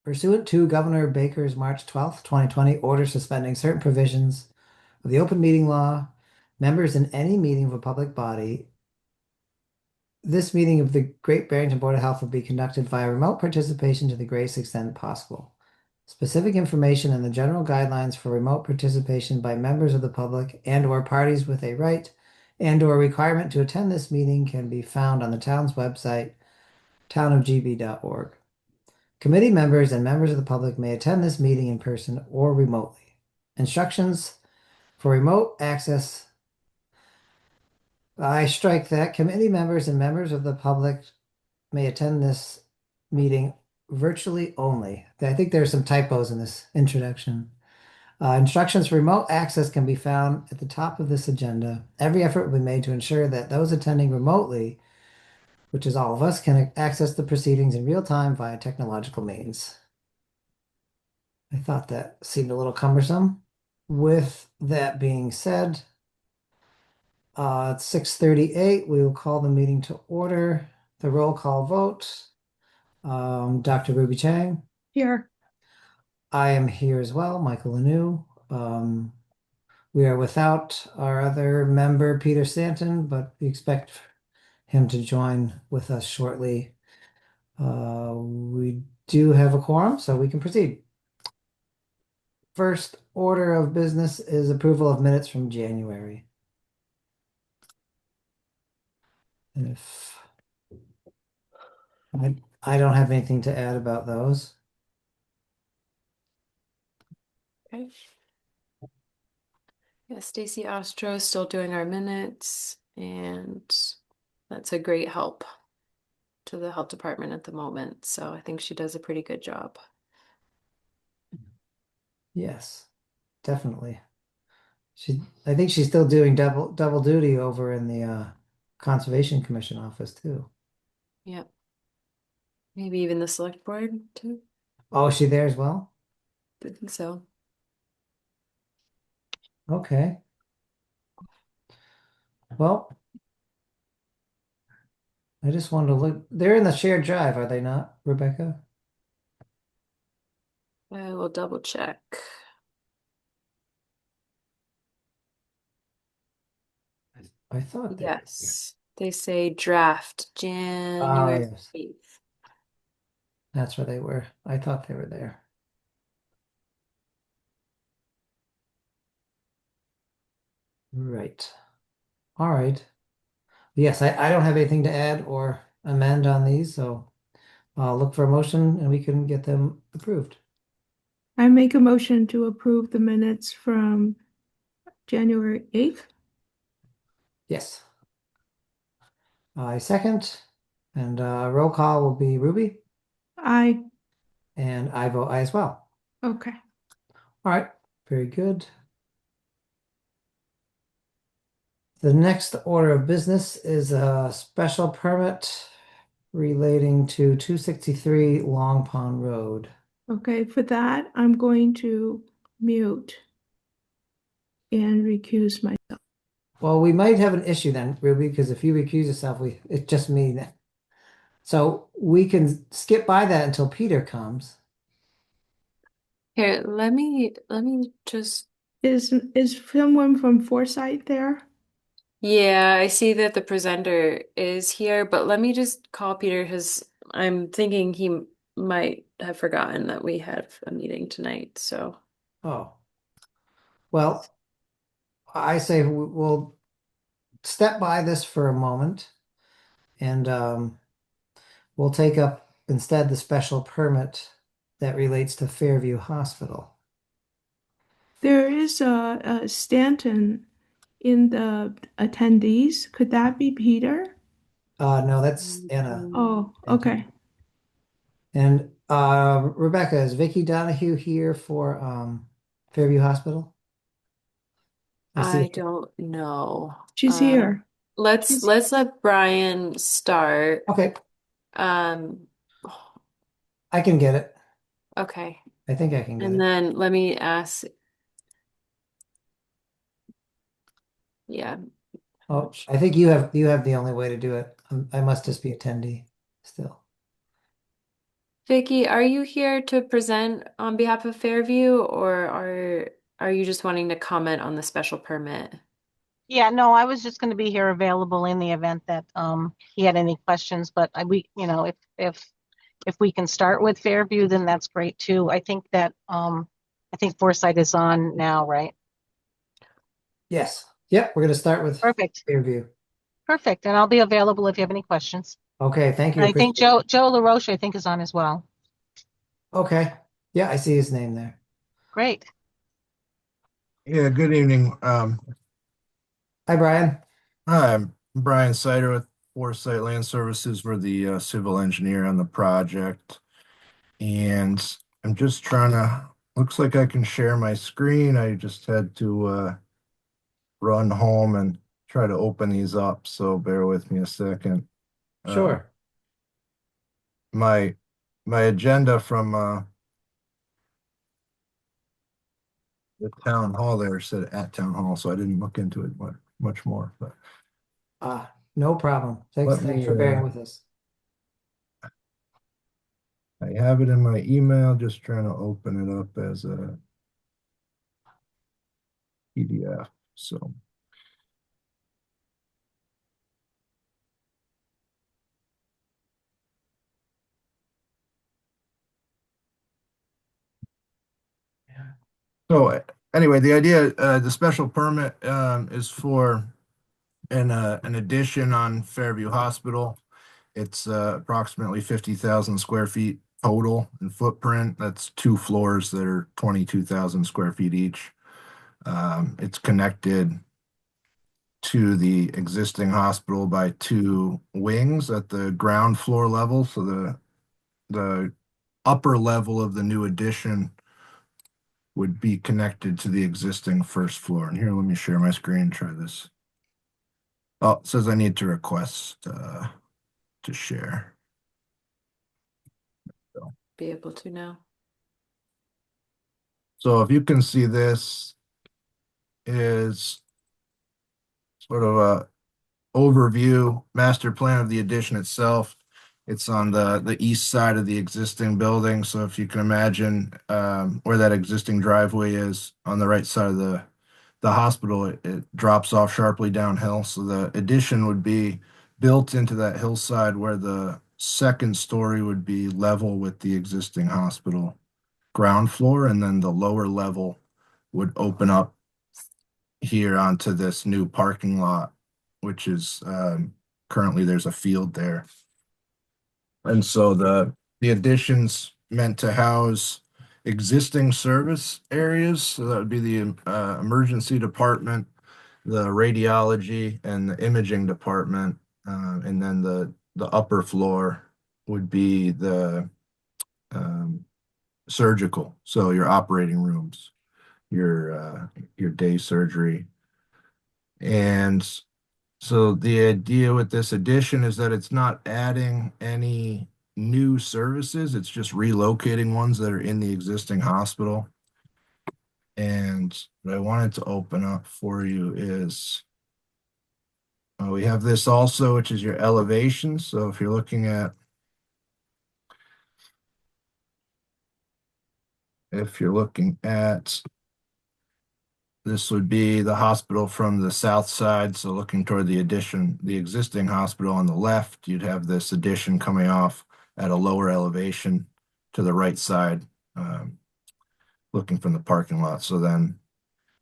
Pursuant to Governor Baker's March 12th, 2020 order suspending certain provisions of the open meeting law, members in any meeting of a public body, this meeting of the Great Barrington Board of Health will be conducted via remote participation to the greatest extent possible. Specific information and the general guidelines for remote participation by members of the public and/or parties with a right and/or requirement to attend this meeting can be found on the town's website, townofgb.org. Committee members and members of the public may attend this meeting in person or remotely. Instructions for remote access. I strike that. Committee members and members of the public may attend this meeting virtually only. I think there are some typos in this introduction. Instructions for remote access can be found at the top of this agenda. Every effort will be made to ensure that those attending remotely, which is all of us, can access the proceedings in real time via technological means. I thought that seemed a little cumbersome. With that being said, it's 6:38. We will call the meeting to order. The roll call vote. Dr. Ruby Chang. Here. I am here as well, Michael Lanu. We are without our other member, Peter Stanton, but we expect him to join with us shortly. We do have a quorum, so we can proceed. First order of business is approval of minutes from January. And if I don't have anything to add about those. Okay. Yeah, Stacy Ostro is still doing our minutes, and that's a great help to the health department at the moment. So I think she does a pretty good job. Yes, definitely. I think she's still doing double duty over in the Conservation Commission office too. Yep. Maybe even the select board too. Oh, is she there as well? I think so. Okay. Well, I just wanted to look. They're in the shared drive, are they not, Rebecca? I will double check. I thought they were there. Yes, they say draft Ah, January yes. 8th. That's where they were. I thought they were there. Right. All right. Yes, I don't have anything to add or amend on these, so I'll look for a motion and we can get them approved. I make a motion to approve the minutes from January 8th. Yes. I second, and roll call will be Ruby, I, and I vote aye as well. okay. All right, very good. The next order of business is a special permit relating to 263 Long Pond Road. Okay, for that, I'm going to mute and recuse myself. Well, we might have an issue then, Ruby, because if you recuse yourself, it's just me then. So we can skip by that until Peter comes. Here, let me just. Is someone from Foresight there? Yeah, I see that the presenter is here, but let me just call Peter because I'm thinking he might have forgotten that we had a meeting tonight. So, Oh, well, I say we'll step by this for a moment and we'll take up instead the special permit that relates to Fairview Hospital. There is a Stanton in the attendees. Could that be Peter? No, that's Anna. Oh, okay. And Rebecca, is Vicky Donahue here for Fairview Hospital? I see. I don't know. She's here. Let's let Brian start. Okay, Um, I can get it. okay. I think I can get And it. then let me ask. Yeah. Oh, I think you have the only way to do it. I must just be attendee still. Vicky, are you here to present on behalf of Fairview, or are you just wanting to comment on the special permit? Yeah, no, I was just going to be here available in the event that he had any questions, but if we can start with Fairview, then that's great too. I think Foresight is on now, right? Yes. Yep, we're going to start with Perfect. Fairview. Perfect. And I'll be available if you have any questions. Okay, thank you. And I think Appreciate it. Joe LaRoche, I think, is on as well. Okay. Yeah, I see his name there. Great. Yeah, good evening. Hi, Brian. Hi, I'm Brian Sider with Foresight Land Services. For the civil engineer on the project. And I'm just trying to, looks like I can share my screen. I just had to run home and try to open these up, so bear with me a second. Sure. My my agenda from the town hall there said at town hall, so I didn't look into it much more. But No problem. Thanks, let thanks me for bearing with us. I have it in my email, just trying to open it up as a PDF. So so anyway, the idea, the special permit is for an addition on Fairview Hospital. It's approximately 50,000 square feet total in footprint. That's 2 floors that are 22,000 square feet each. It's connected to the existing hospital by 2 wings at the ground floor level. So the upper level of the new addition would be connected to the existing first floor. And here, let me share my screen, try this. Oh, it says I need to request to share. Be able to now. So if you can see, this is sort of a overview master plan of the addition itself. It's on the east side of the existing building. So if you can imagine where that existing driveway is on the right side of the hospital, it drops off sharply downhill. So the addition would be built into that hillside where the second story would be level with the existing hospital ground floor, and then the lower level would open up here onto this new parking lot, which is currently there's a field there. And so the additions meant to house existing service areas. So that would be the emergency department, the radiology, and the imaging department. And then the upper floor would be the surgical. So your operating rooms, your day surgery. And so the idea with this addition is that it's not adding any new services, it's just relocating ones that are in the existing hospital. And what I wanted to open up for you is we have this also, which is your elevation. So if you're looking at this would be the hospital from the south side. So looking toward the addition, the existing hospital on the left, you'd have this addition coming off at a lower elevation to the right side, looking from the parking lot. So then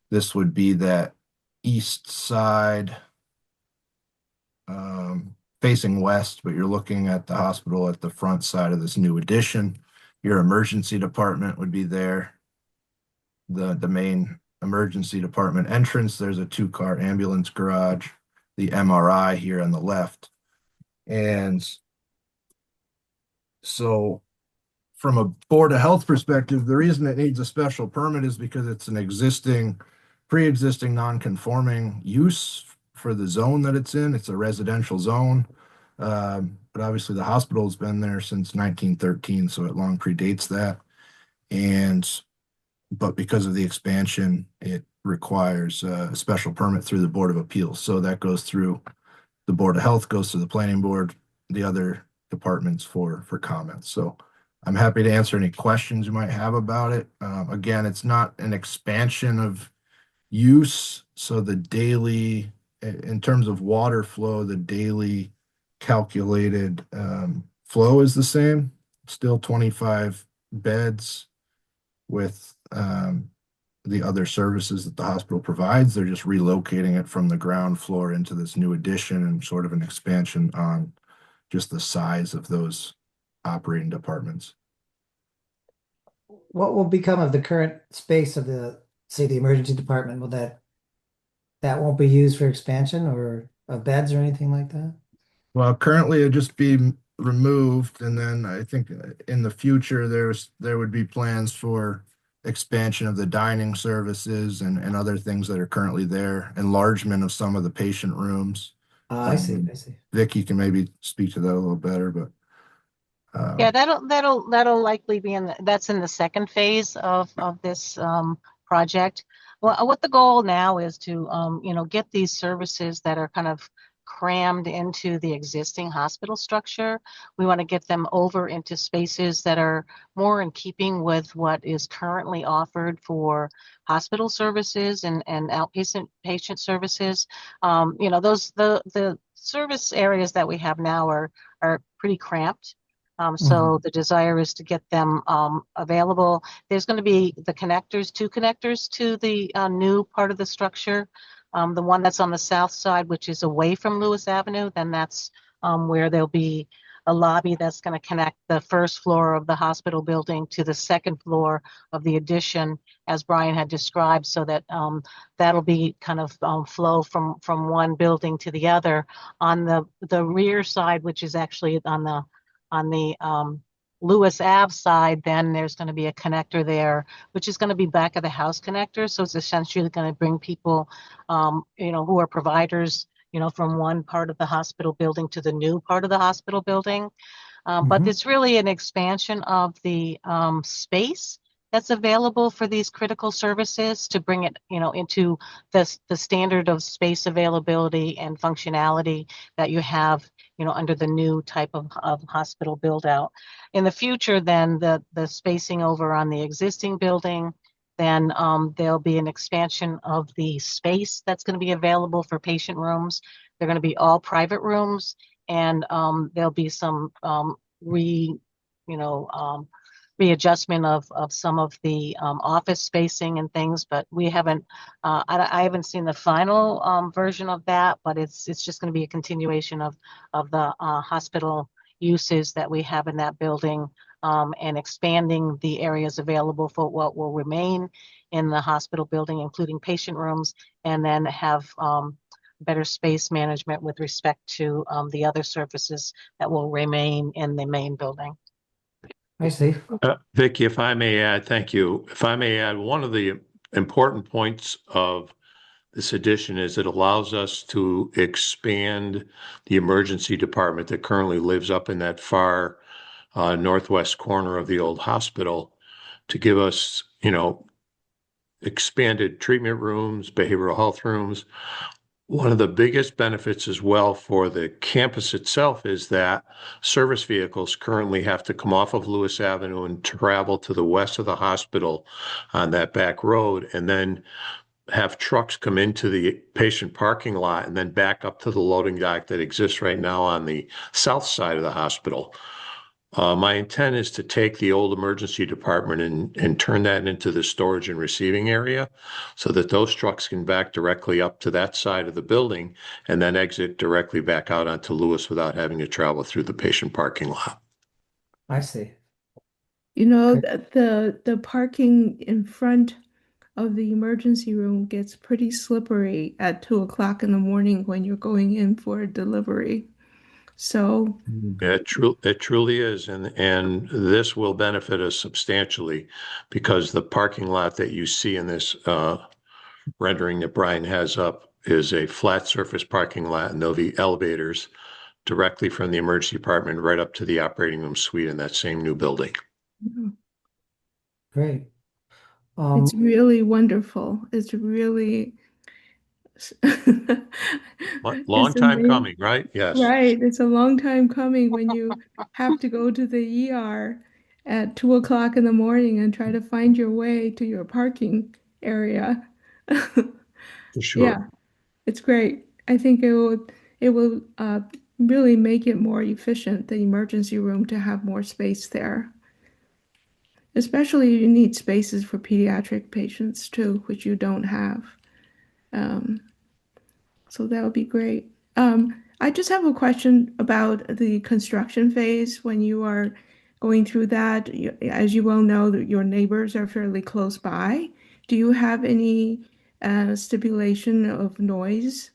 this would be that east side facing west, but you're looking at the hospital at the front side of this new addition. Your emergency department would be there. The main emergency department entrance, there's a 2-car ambulance garage, the MRI here on the left. And so from a Board of Health perspective, the reason it needs a special permit is because it's an pre-existing non-conforming use for the zone that it's in. It's a residential zone. But obviously the hospital's been there since 1913, so it long predates that. But because of the expansion, it requires a special permit through the Board of Appeals. So that goes through the Board of Health, goes to the Planning Board, the other departments for comments. So I'm happy to answer any questions you might have about it. Again, it's not an expansion of use, so the daily, in terms of water flow, the daily calculated flow is the same, still 25 beds with the other services that the hospital provides. They're just relocating it from the ground floor into this new addition and sort of an expansion on just the size of those operating departments. What will become of the current space of the, say, the emergency department? Will that won't be used for expansion or of beds or anything like that? Well, currently it'd just be removed, and then I think in the future there would be plans for expansion of the dining services and other things that are currently there, enlargement of some of the patient rooms. I see, I see. Vicky can maybe speak to that a little better, but Yeah, that'll likely be that's in the second phase of this project. Well, what the goal now is to get these services that are kind of crammed into the existing hospital structure. We want to get them over into spaces that are more in keeping with what is currently offered for hospital services and outpatient patient services. Those the service areas that we have now are pretty cramped. Mhm. So the desire is to get them available. There's going to be two connectors to the new part of the structure. The one that's on the south side, which is away from Lewis Avenue, then that's where there'll be a lobby that's going to connect the first floor of the hospital building to the second floor of the addition, as Brian had described, so that that'll be kind of flow from one building to the other. On the rear side, which is actually on the Lewis Ave side, then there's going to be a connector there, which is going to be back of the house connector. So it's essentially going to bring people, who are providers, from one part of the hospital building to the new part of the hospital building. But Mhm. it's really an expansion of the space that's available for these critical services to bring it, into the standard of space availability and functionality that you have, under the new type of hospital build out. In the future, then the spacing over on the existing building, then there'll be an expansion of the space that's going to be available for patient rooms. They're going to be all private rooms, and there'll be some re, you know, readjustment of some of the office spacing and things, but I haven't seen the final version of that, but it's just going to be a continuation of the hospital uses that we have in that building, and expanding the areas available for what will remain in the hospital building, including patient rooms, and then have better space management with respect to the other services that will remain in the main building. I see. Vicky, if I may add, thank you. If I may add, one of the important points of this addition is it allows us to expand the emergency department that currently lives up in that far northwest corner of the old hospital to give us, expanded treatment rooms, behavioral health rooms. One of the biggest benefits as well for the campus itself is that service vehicles currently have to come off of Lewis Avenue and travel to the west of the hospital on that back road, and then have trucks come into the patient parking lot and then back up to the loading dock that exists right now on the south side of the hospital. My intent is to take the old emergency department and turn that into the storage and receiving area so that those trucks can back directly up to that side of the building and then exit directly back out onto Lewis without having to travel through the patient parking lot. I see. Okay. The parking in front of the emergency room gets pretty slippery at 2 o'clock in the morning when you're going in for a delivery. So, It truly is, and this will benefit us substantially because the parking lot that you see in this rendering that Brian has up is a flat surface parking lot, and there'll be elevators directly from the emergency department right up to the operating room suite in that same new building. Great. it's really wonderful. It's really Long it's time amazing. coming, right? Yes. Right. It's a long time coming when you have to go to the ER at 2 o'clock in the morning and try to find your way to your parking area. For sure. Yeah, it's great. I think it will really make it more efficient, the emergency room, to have more space there. Especially you need spaces for pediatric patients too, which you don't have. Um, so that would be great. I just have a question about the construction phase when you are going through that. As you well know, that your neighbors are fairly close by. Do you have any stipulation of noise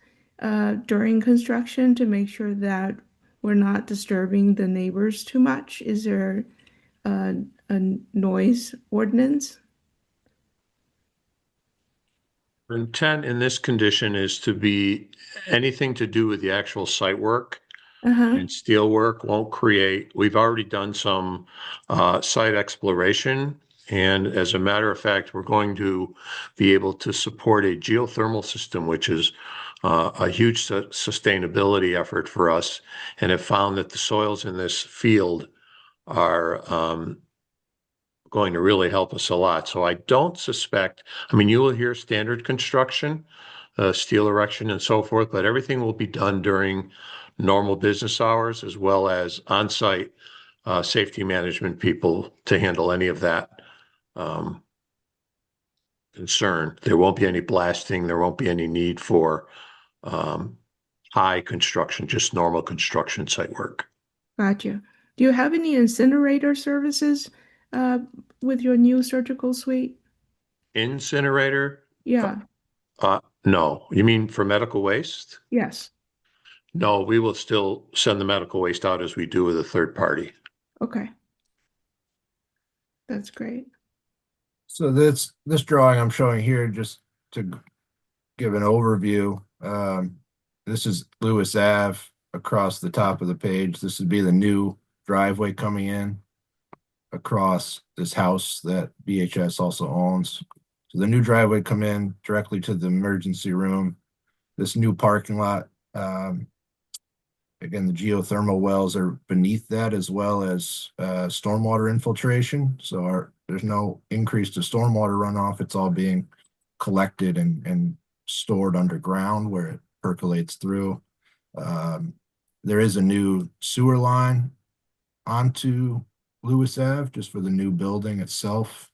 during construction to make sure that we're not disturbing the neighbors too much? Is there a noise ordinance? Our intent in this condition is to be anything to do with the actual site work. Uh-huh. And steel work won't create. We've already done some site exploration. And as a matter of fact, we're going to be able to support a geothermal system, which is a huge sustainability effort for us, and have found that the soils in this field are going to really help us a lot. So I don't suspect, I mean, you will hear standard construction, steel erection and so forth, but everything will be done during normal business hours as well as on-site safety management people to handle any of that um, concern. There won't be any blasting. There won't be any need for um, high construction, just normal construction site work. Gotcha. Do you have any incinerator services uh, with your new surgical suite? Incinerator? Yeah. No. You mean for medical waste? Yes. No, we will still send the medical waste out as we do with a third party. Okay. That's great. So this drawing I'm showing here, just to give an overview, this is Lewis Ave across the top of the page. This would be the new driveway coming in across this house that BHS also owns. So the new driveway come in directly to the emergency room. This new parking lot, again, the geothermal wells are beneath that, as well as stormwater infiltration. So there's no increase to stormwater runoff. It's all being collected and stored underground where it percolates through. There is a new sewer line onto Lewis Ave just for the new building itself.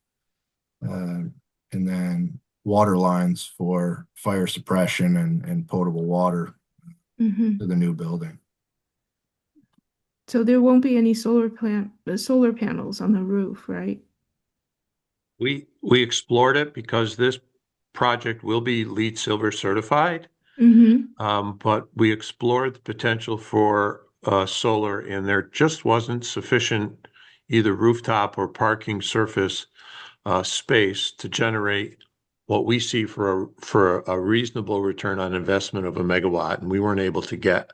And then water lines for fire suppression and potable water Hmm. to the new building. So there won't be any solar panels on the roof, right? We explored it because this project will be LEED Silver certified, Mm-hmm. but we explored the potential for solar, and there just wasn't sufficient either rooftop or parking surface space to generate what we see for a reasonable return on investment of a megawatt, and we weren't able to get.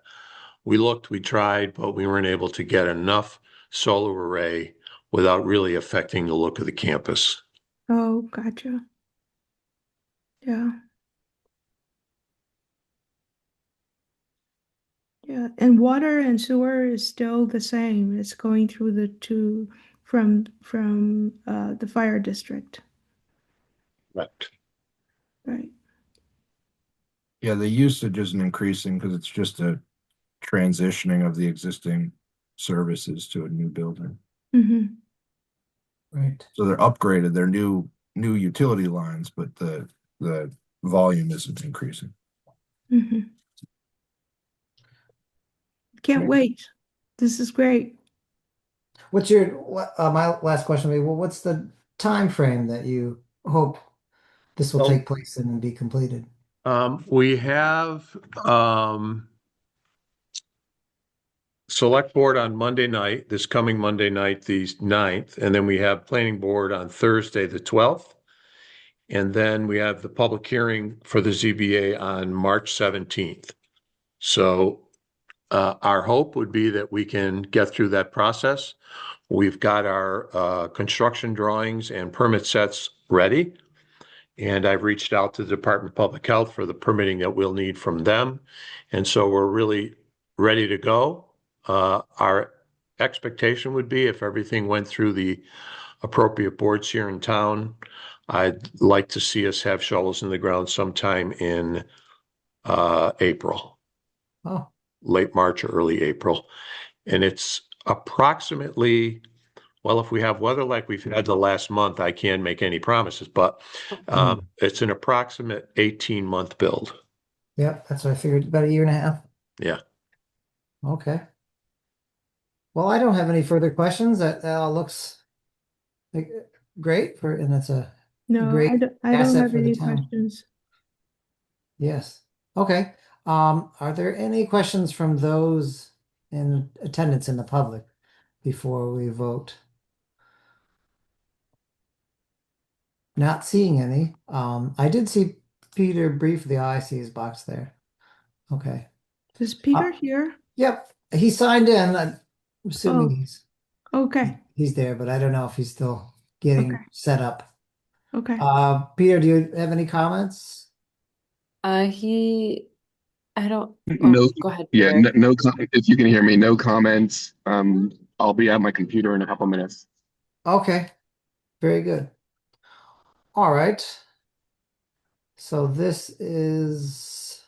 We looked, we tried, but we weren't able to get enough solar array without really affecting the look of the campus. Oh, gotcha. Yeah. Yeah. And water and sewer is still the same. It's going through the two from the fire district, Right. right? Yeah, the usage isn't increasing because it's just a transitioning of the existing services to a new building. Mm-hmm. Right. So they're upgraded, they're new utility lines, but the volume isn't increasing. Mm-hmm. Can't Great. wait. This is great. What's your my last question would be, well, what's the time frame that you hope this will Well, take place and be completed? we have select board on Monday night, this coming Monday night, the 9th, and then we have planning board on Thursday, the 12th. And then we have the public hearing for the ZBA on March 17th. So our hope would be that we can get through that process. We've got our construction drawings and permit sets ready. And I've reached out to the Department of Public Health for the permitting that we'll need from them. And so we're really ready to go. Our expectation would be if everything went through the appropriate boards here in town. I'd like to see us have shovels in the ground sometime in April, Oh, late March or early April. And it's approximately, well, if we have weather like we've had the last month, I can't make any promises, but it's an approximate 18-month build. yeah, that's what I figured. About a year and a half. Yeah. Okay. Well, I don't have any further questions. That all looks like great and it's a No, great I don't asset have for the any town. questions. Yes. Okay. Are there any questions from those in attendance in the public before we vote? Not seeing any. I did see Peter briefly. Oh, I see his box there. Okay. Is Peter Uh, here? Yep. He signed in. I'm assuming Oh, he's okay, he's there, but I don't know if he's still getting okay, set up. okay. Peter, do you have any comments? He, I don't, oh, No, go ahead, yeah, Peter. if you can hear me, no comments. I'll be at my computer in a couple minutes. Okay. Very good. All right. So this is,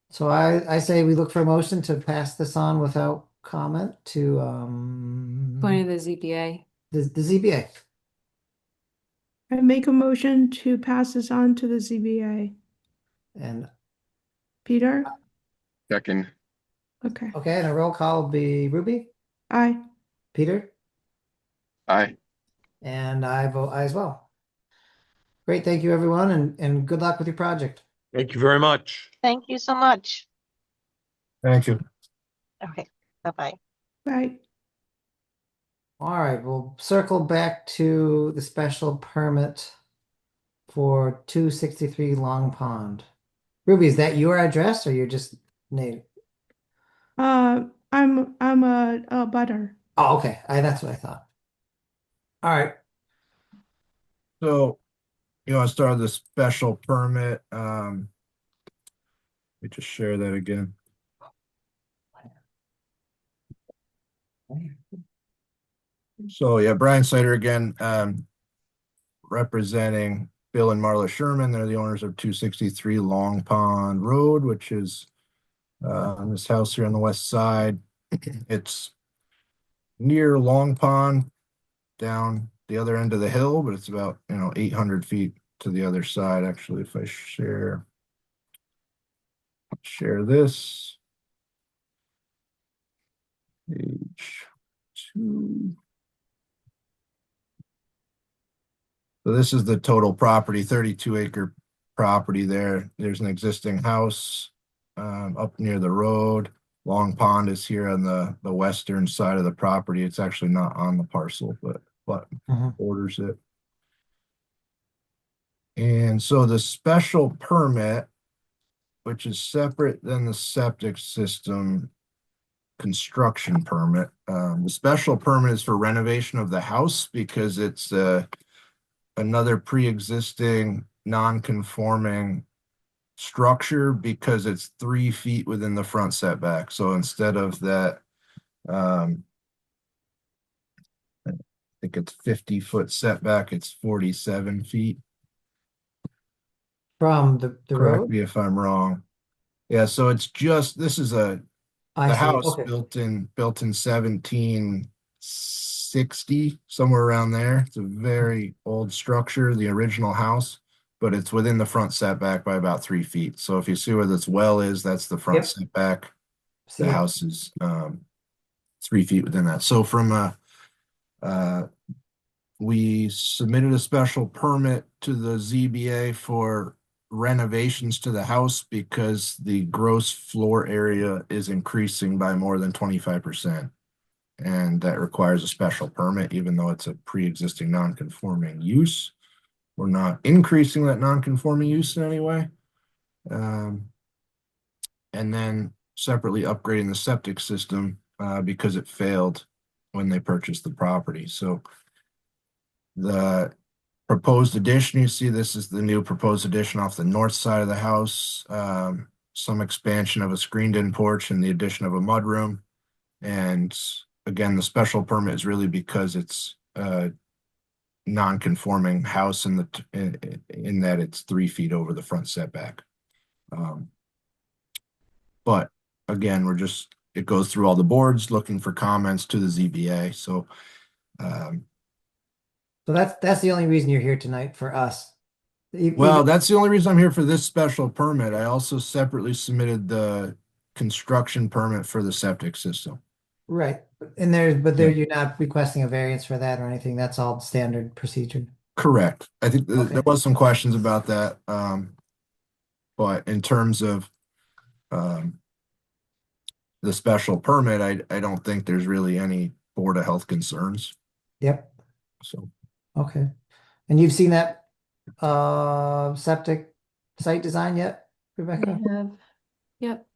so I say we look for a motion to pass this on without comment to Point of the ZBA. the ZBA. I make a motion to pass this on to the ZBA. And Peter? Second, Okay. okay, and a roll call will be Ruby, Aye. Peter, aye. and I vote aye as well. Great, thank you everyone, and good luck with your project. Thank you very much. Thank you so much. Thank you. Okay, bye-bye. Bye. All right, we'll circle back to the special permit for 263 Long Pond. Ruby, is that your address or you're just name? I'm a butter. Oh, okay. That's what I thought. All right. So, I started the special permit. Let me just share that again. So yeah, Brian Slater again, representing Bill and Marla Sherman. They're the owners of 263 Long Pond Road, which is this house here on the west side. It's near Long Pond, down the other end of the hill, but it's about 800 feet to the other side. Actually, if I share this page 2. So this is the total property, 32-acre property there. There's an existing house up near the road. Long Pond is here on the western side of the property. It's actually not on the parcel, but borders it. And so the special permit, which is separate than the septic system construction permit. The special permit is for renovation of the house because it's another pre-existing non-conforming structure because it's 3 feet within the front setback. So instead of that, I think it's 50-foot setback, it's 47 feet. From the Correct road? me if I'm wrong. Yeah, so it's just, this is the I see. house Okay. built in 1760, somewhere around there. It's a very old structure, the original house, but it's within the front setback by about 3 feet. So if you see where this well is, that's the front Yep. setback. See The it. house is 3 feet within that. So we submitted a special permit to the ZBA for renovations to the house because the gross floor area is increasing by more than 25%. And that requires a special permit, even though it's a pre-existing non-conforming use. We're not increasing that non-conforming use in any way. And then separately upgrading the septic system because it failed when they purchased the property. So the proposed addition, you see this is the new proposed addition off the north side of the house. Some expansion of a screened-in porch and the addition of a mudroom. And again, the special permit is really because it's a non-conforming house in that it's 3 feet over the front setback. But again, it goes through all the boards looking for comments to the ZBA. So So that's the only reason you're here tonight for us. well, that's the only reason I'm here for this special permit. I also separately submitted the construction permit for the septic system. Right. Yeah. You're not requesting a variance for that or anything. That's all standard procedure. Correct. I think there Okay. was some questions about that. But in terms of um, the special permit, I don't think there's really any Board of Health concerns. Yep. So Okay. And you've seen that septic site design yet, I Rebecca? have. Yep.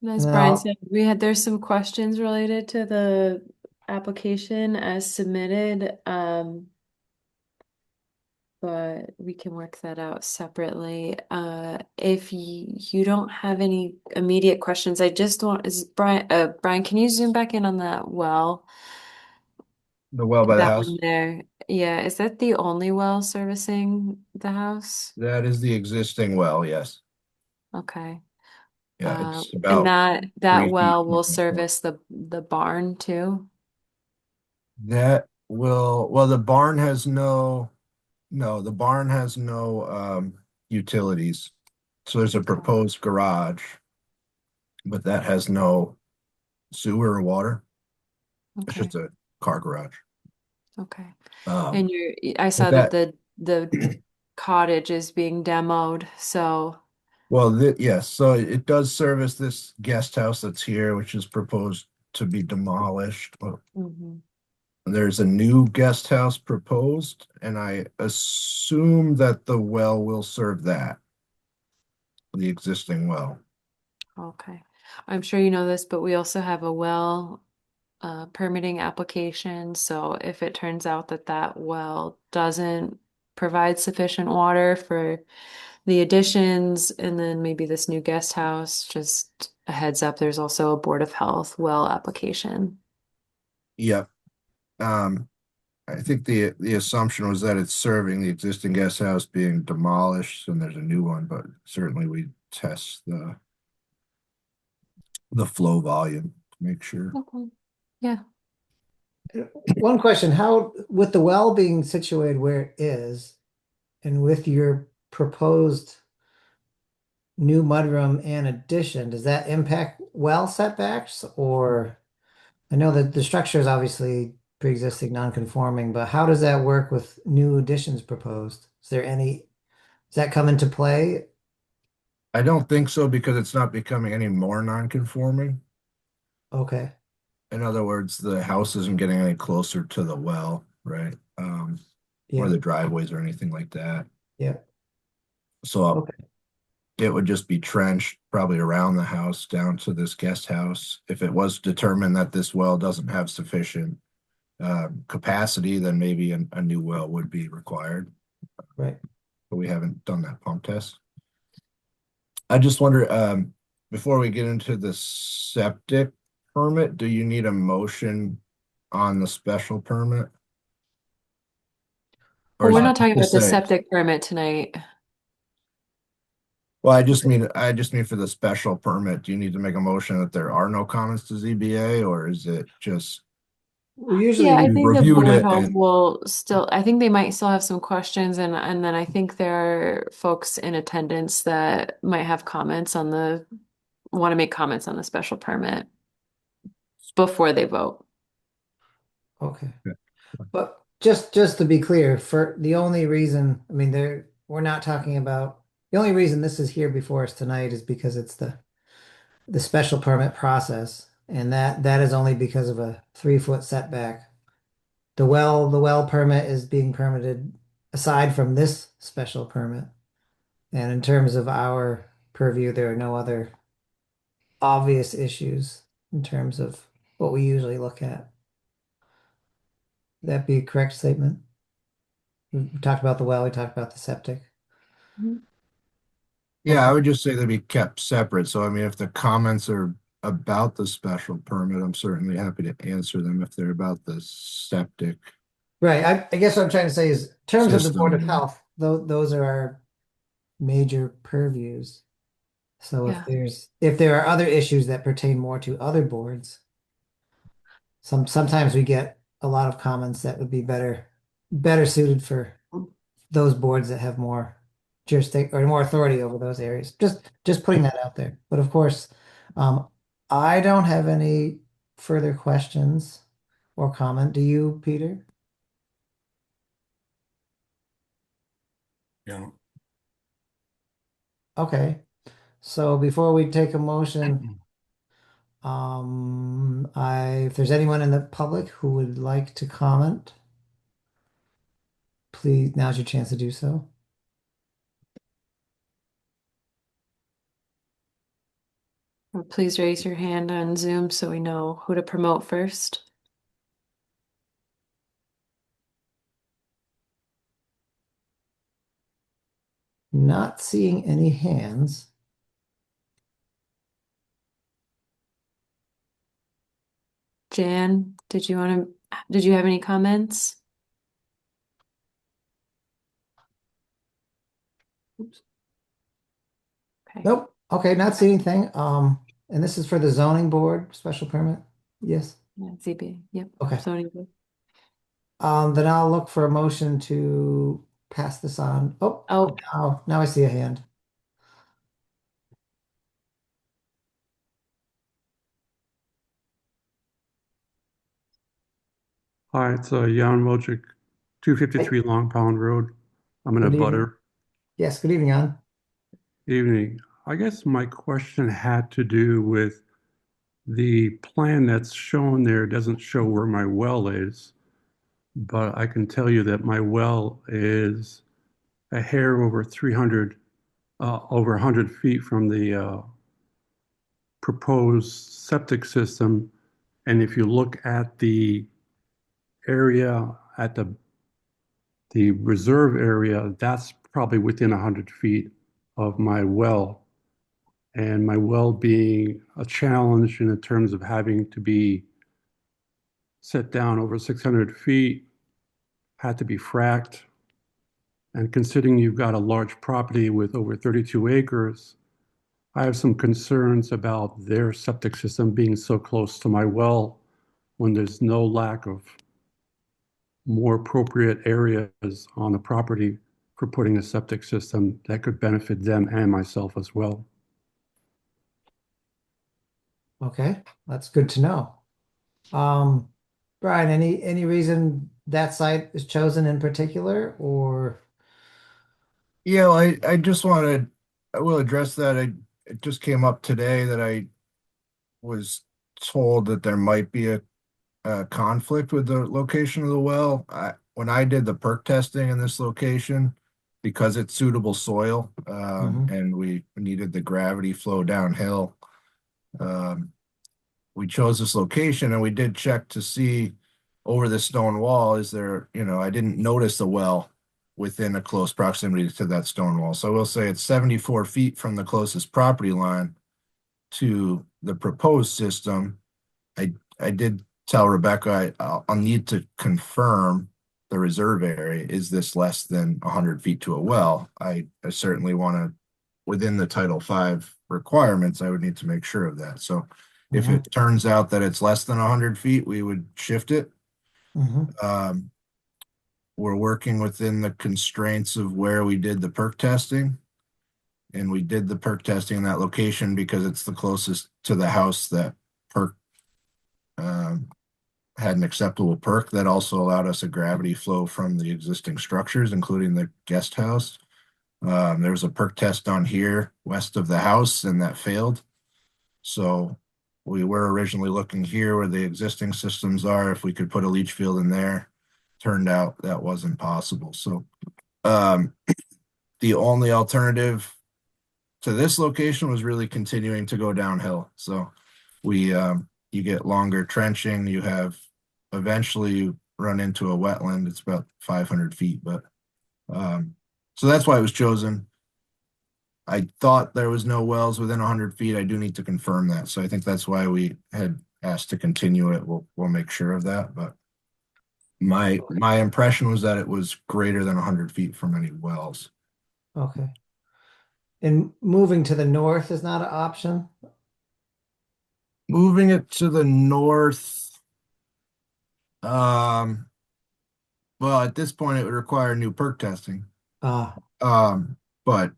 As And then Brian said, there's some questions related to the application as submitted. But we can work that out separately. If you don't have any immediate questions, I just want, is Brian, can you zoom back in on that well? the well by the That one house, there. Yeah, is that the only well servicing the house? that is the existing well, yes. Okay. Yeah, it's And about that 3 feet. well will service the barn too? Well, the barn has no, the barn has no utilities. So there's a Okay. proposed garage, but that has no sewer or water. It's Okay. just a car garage. Okay. Um, And I but saw that that, the cottage is being demoed, so well, yes, so it does service this guest house that's here, which is proposed to be demolished. Well, mhm. there's a new guest house proposed, and I assume that the well will serve that, the existing well. Okay. I'm sure you know this, but we also have a well permitting application. So if it turns out that that well doesn't provide sufficient water for the additions and then maybe this new guest house, just a heads up, there's also a Board of Health well application. Yep. Um, I think the assumption was that it's serving the existing guest house being demolished and there's a new one, but certainly we test the flow volume to make sure. Okay. Yeah. one question, how, with the well being situated where it is, and with your proposed new mudroom and addition, does that impact well setbacks? Or I know that the structure is obviously pre-existing non-conforming, but how does that work with new additions proposed? Does that come into play? I don't think so because it's not becoming any more non-conforming. Okay, In other words, the house isn't getting any closer to the well, right? Or yeah, the driveways or anything like that. yeah, So okay, it would just be trenched probably around the house down to this guest house. If it was determined that this well doesn't have sufficient capacity, then maybe a new well would be required, right. but we haven't done that pump test. I just wonder, before we get into the septic permit, do you need a motion on the special permit? Or Well, is we're it not talking to about the say? septic permit tonight. Well, I just mean for the special permit, do you need to make a motion that there are no comments to ZBA, or is it just Well, usually Yeah, I we, we've think the reviewed Board of it Health and will still, I think they might still have some questions and then I think there are folks in attendance that might have comments on want to make comments on the special permit before they vote. okay. But just to be clear, for the only reason, I mean, we're not talking about, the only reason this is here before us tonight is because it's the special permit process, and that is only because of a 3 foot setback. The well permit is being permitted aside from this special permit. And in terms of our purview, there are no other obvious issues in terms of what we usually look at. Would that be a correct statement? We talked about the well, we talked about the septic. yeah, I Okay. would just say they be kept separate. So I mean, if the comments are about the special permit, I'm certainly happy to answer them if they're about the septic Right. I guess what I'm trying to say is, in terms of the Board of system. Health, those are our major purviews. So Yeah. if there are other issues that pertain more to other boards, sometimes we get a lot of comments that would be better suited for those boards that have more jurisdiction or more authority over those areas. Just putting that out there. But of course, um, I don't have any further questions or comment. Do you, Peter? Yeah. Okay. So before we take a motion, if there's anyone in the public who would like to comment, please, now's your chance to do so. Please raise your hand on Zoom so we know who to promote first. Not seeing any hands. Jan, did you have any comments? Oops. Okay. Nope. Okay, not seeing anything. And this is for the zoning board special permit? Yes. Yeah, ZB. Yep. Okay. Zoning board. Then I'll look for a motion to pass this on. Oh, Now I see a hand. Hi, it's Jan Wojcik, 253 Long Pond Road. I'm in a Good evening. butter. Yes, good evening, Ann. Evening. I guess my question had to do with the plan that's shown there doesn't show where my well is, but I can tell you that my well is a hair over 300, over 100 feet from the proposed septic system. And if you look at the area at the reserve area, that's probably within 100 feet of my well. And my well being a challenge in terms of having to be set down over 600 feet, had to be fracked. And considering you've got a large property with over 32 acres, I have some concerns about their septic system being so close to my well when there's no lack of more appropriate areas on the property for putting a septic system that could benefit them and myself as well. Okay, that's good to know. Brian, any reason that site is chosen in particular, or Yeah, well, I will address that. It just came up today that I was told that there might be a conflict with the location of the well. When I did the perk testing in this location, because it's suitable soil, Mhm. and we needed the gravity flow downhill, um, we chose this location and we did check to see over the stone wall, is there, I didn't notice a well within a close proximity to that stone wall. So I will say it's 74 feet from the closest property line to the proposed system. I did tell Rebecca I'll need to confirm the reserve area. Is this less than 100 feet to a well? I certainly want to, within the Title V requirements, I would need to make sure of that. So if Mhm. it turns out that it's less than 100 feet, we would shift it. Mhm. Um, we're working within the constraints of where we did the perk testing. And we did the perk testing in that location because it's the closest to the house that perk um, had an acceptable perk that also allowed us a gravity flow from the existing structures, including the guest house. There was a perk test on here west of the house, and that failed. So we were originally looking here where the existing systems are, if we could put a leach field in there. Turned out that wasn't possible. So um, the only alternative to this location was really continuing to go downhill. So you get longer trenching, you have eventually you run into a wetland. It's about 500 feet, but so that's why it was chosen. I thought there was no wells within 100 feet. I do need to confirm that. So I think that's why we had asked to continue it. We'll make sure of that. But my impression was that it was greater than 100 feet from any wells. Okay. And moving to the north is not an option? Moving it to the north, um, well, at this point, it would require new perk testing. Ah, But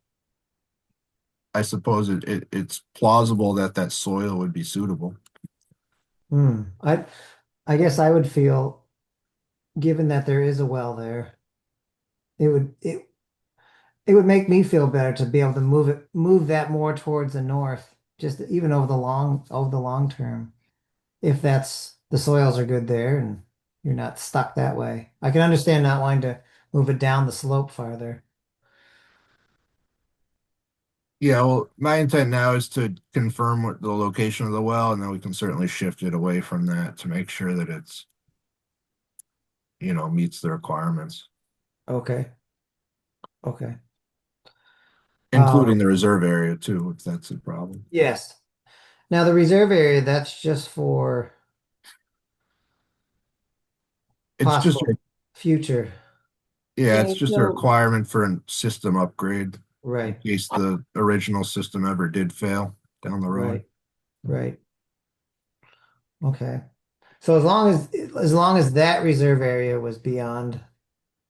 I suppose it's plausible that that soil would be suitable. hmm. I guess I would feel, given that there is a well there, it would it would make me feel better to be able to move that more towards the north, just even over the long term. If that's the soils are good there and you're not stuck that way. I can understand not wanting to move it down the slope farther. Yeah, well, my intent now is to confirm what the location of the well, and then we can certainly shift it away from that to make sure that it's, meets the requirements, Okay. Okay. including Um, the reserve area too, if that's a problem. yes. Now the reserve area, that's just for It's just, possible future. yeah, Yeah, it's just a so requirement for a system upgrade in Right. case the original system ever did fail down the road. Right. Right. Okay. So as long as that reserve area was beyond,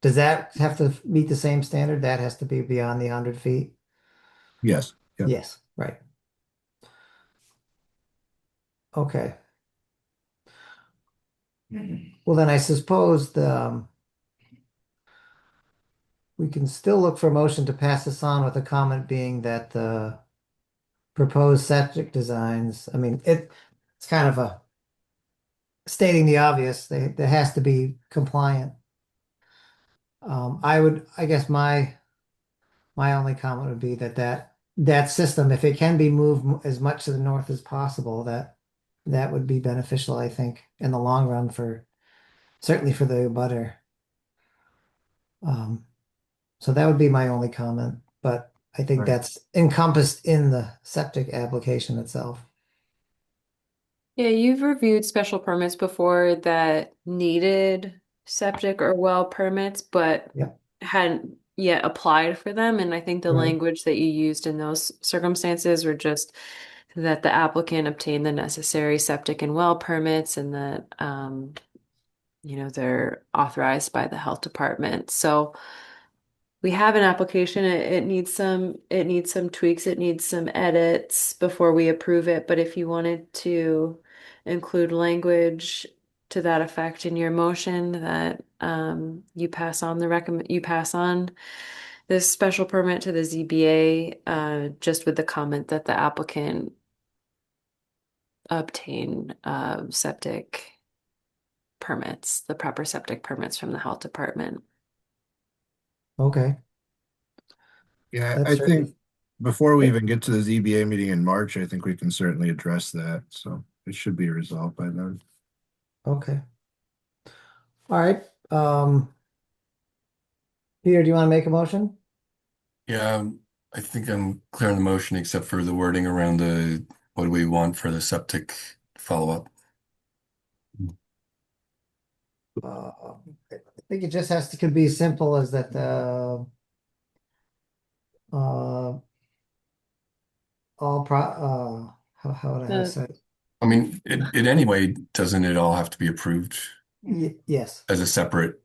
does that have to meet the same standard? That has to be beyond the 100 feet? Yes. Yep. Yes, right. Okay. Well, then I suppose we can still look for a motion to pass this on with a comment being that the proposed septic designs, I mean, it's kind of a stating the obvious. There has to be compliant. I guess my only comment would be that system, if it can be moved as much to the north as possible, that would be beneficial, I think, in the long run certainly for the butter. Um, so that would be my only comment, but I think Right. that's encompassed in the septic application itself. yeah, you've reviewed special permits before that needed septic or well permits, but Yep. hadn't yet applied for them. And I think the Right. language that you used in those circumstances were just that the applicant obtained the necessary septic and well permits and that they're authorized by the health department. So we have an application. It needs some tweaks, it needs some edits before we approve it. But if you wanted to include language to that effect in your motion that you pass on this special permit to the ZBA, just with the comment that the applicant obtain septic permits, the proper septic permits from the health department. Okay. Yeah, That's I think certainly before we even get to the ZBA meeting in March, I think we can certainly address that. So it should be resolved by then. okay. All right. Peter, do you want to make a motion? Yeah, I think I'm clear on the motion except for the wording around what do we want for the septic follow-up. I think it just could be as simple as that uh how would I The say it? I mean, it anyway, doesn't it all have to be approved Yes. as a separate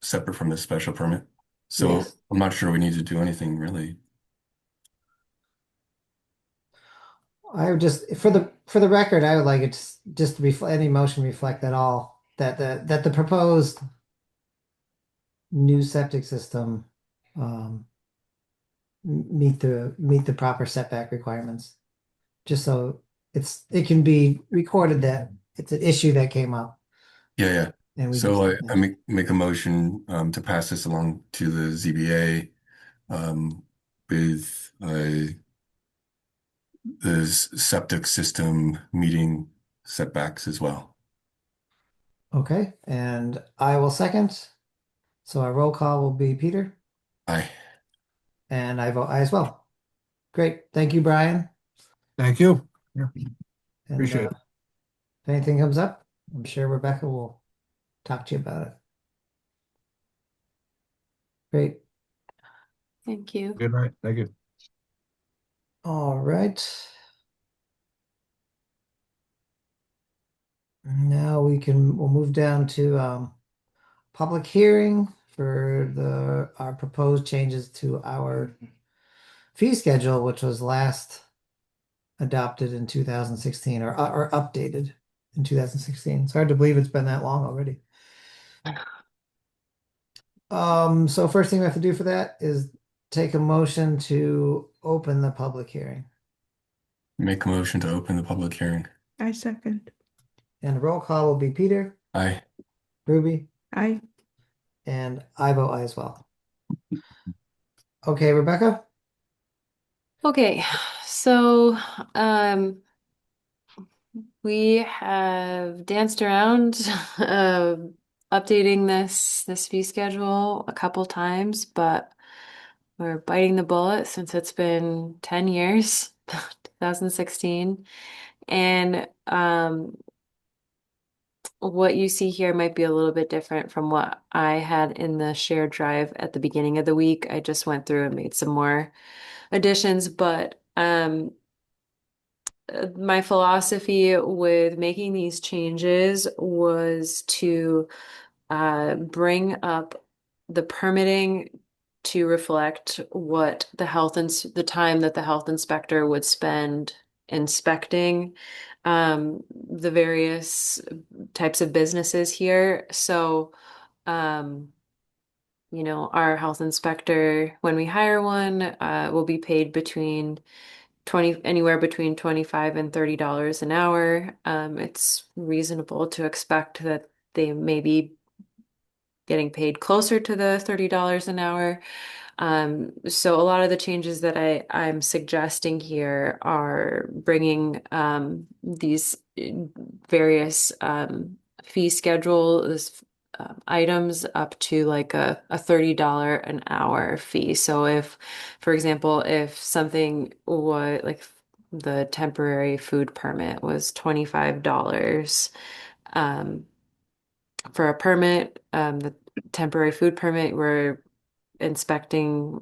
from the special permit? So Yes. I'm not sure we need to do anything really. I would just for the record, I would like it just to reflect any motion reflect at all that the proposed new septic system um meet the proper setback requirements. Just so it can be recorded that it's an issue that came up Yeah, yeah. and we So just I make a motion to pass this along to the ZBA with the septic system meeting setbacks as well. okay, and I will second. So our roll call will be Peter, Aye. and I vote aye as well. Great. Thank you, Brian. Thank you. Yeah, And appreciate it. if anything comes up, I'm sure Rebecca will talk to you about it. Great. Thank you. Good night. Thank you. All right. Now we'll move down to public hearing for our proposed changes to our fee schedule, which was last adopted in 2016 or updated in 2016. It's hard to believe it's been that long already. So first thing we have to do for that is take a motion to open the public hearing. Make a motion to open the public hearing. I second. And the roll call will be Peter, Aye. Ruby, I and I vote aye as well. Okay, Rebecca? Okay, so we have danced around updating this fee schedule a couple times, but we're biting the bullet since it's been 10 years, 2016. And what you see here might be a little bit different from what I had in the shared drive at the beginning of the week. I just went through and made some more additions, but my philosophy with making these changes was to bring up the permitting to reflect what the time that the health inspector would spend inspecting the various types of businesses here. So, our health inspector, when we hire one, will be paid anywhere between 25 and $30 an hour. It's reasonable to expect that they may be getting paid closer to the $30 an hour. So a lot of the changes that I'm suggesting here are bringing these various fee schedules items up to like a $30 an hour fee. So if, for example, if something was like the temporary food permit was $25 for a permit, the temporary food permit, we're inspecting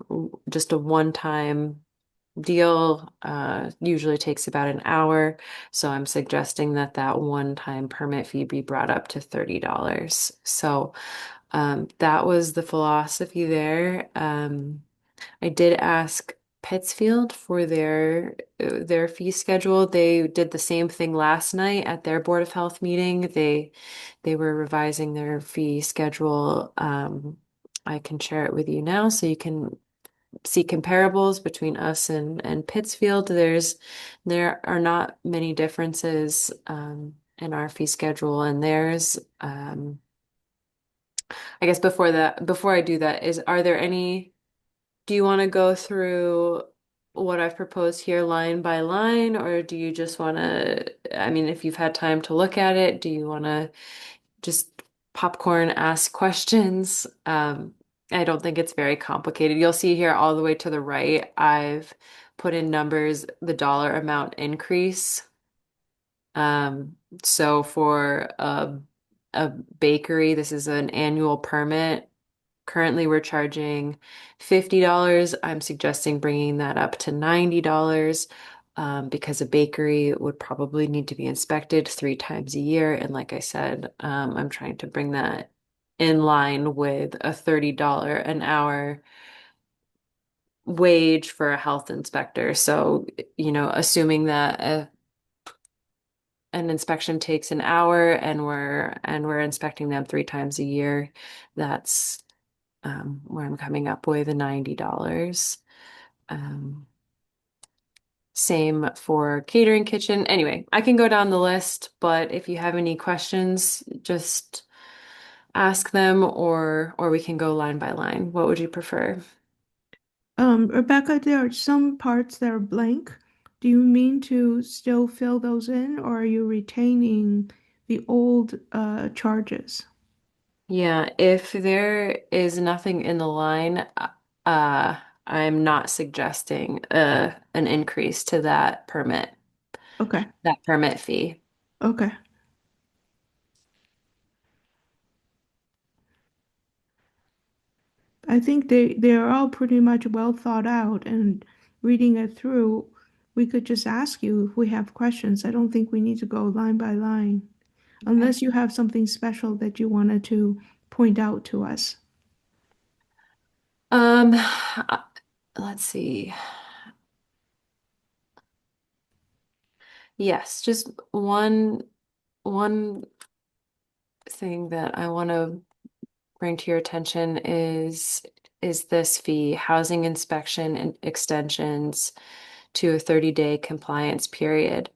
just a one-time deal, usually takes about an hour. So I'm suggesting that that one-time permit fee be brought up to $30. So that was the philosophy there. I did ask Pittsfield for their fee schedule. They did the same thing last night at their Board of Health meeting. They were revising their fee schedule. I can share it with you now so you can see comparables between us and Pittsfield. There are not many differences in our fee schedule and theirs. I guess before I do that, do you want to go through what I've proposed here line by line, or do you just want to, I mean, if you've had time to look at it, do you want to just popcorn ask questions? I don't think it's very complicated. You'll see here all the way to the right, I've put in numbers, the dollar amount increase. So for a bakery, this is an annual permit. Currently, we're charging $50. I'm suggesting bringing that up to $90 because a bakery would probably need to be inspected 3 times a year. And like I said, I'm trying to bring that in line with a $30 an hour wage for a health inspector. So, assuming that an inspection takes an hour and we're inspecting them 3 times a year, that's where I'm coming up with a $90. Um, Same for catering kitchen. Anyway, I can go down the list, but if you have any questions, just ask them or we can go line by line. What would you prefer? Rebecca, there are some parts that are blank. Do you mean to still fill those in, or are you retaining the old charges? Yeah, if there is nothing in the line, I'm not suggesting an increase to Okay, that permit fee. okay. I think they're all pretty much well thought out, and reading it through, we could just ask you if we have questions. I don't think we need to go line by line, Okay. unless you have something special that you wanted to point out to us. Let's see. Yes, just one thing that I want to bring to your attention is this fee, housing inspection and extensions to a 30-day compliance period.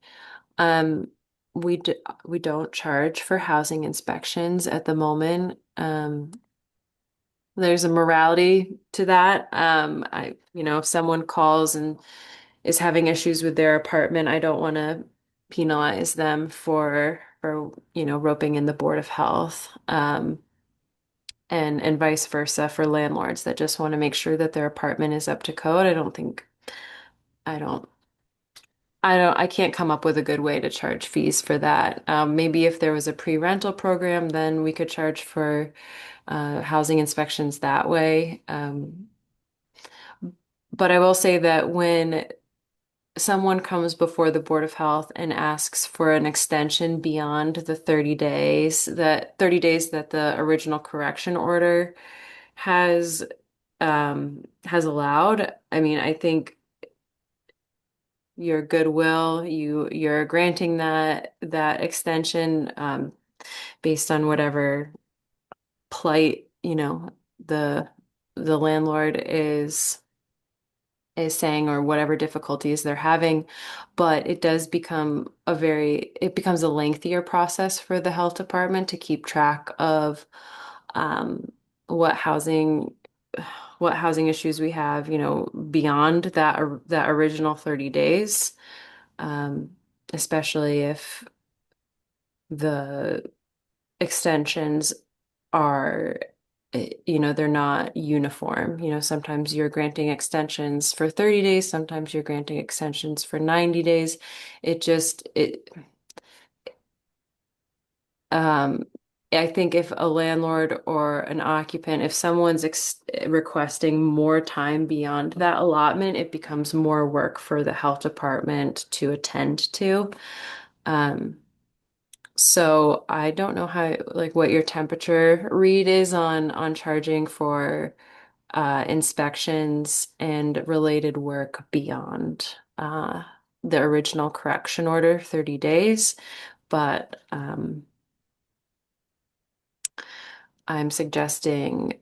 Um, we d we don't charge for housing inspections at the moment. There's a morality to that. If someone calls and is having issues with their apartment, I don't want to penalize them for roping in the Board of Health. And vice versa for landlords that just want to make sure that their apartment is up to code. I don't, I can't come up with a good way to charge fees for that. Maybe if there was a pre-rental program, then we could charge for housing inspections that way. But I will say that when someone comes before the Board of Health and asks for an extension beyond the 30 days, that 30 days that the original correction order has has allowed, I mean, I think your goodwill, you're granting that extension based on whatever plight, the the landlord is saying or whatever difficulties they're having, but it becomes a lengthier process for the health department to keep track of um, what housing what housing issues we have, beyond that original 30 days, um, especially if the extensions are they're not uniform. Sometimes you're granting extensions for 30 days, sometimes you're granting extensions for 90 days. It just it um I think if a landlord or an occupant, if someone's requesting more time beyond that allotment, it becomes more work for the health department to attend to. Um, So I don't know how like what your temperature read is on charging for inspections and related work beyond the original correction order, 30 days. But I'm suggesting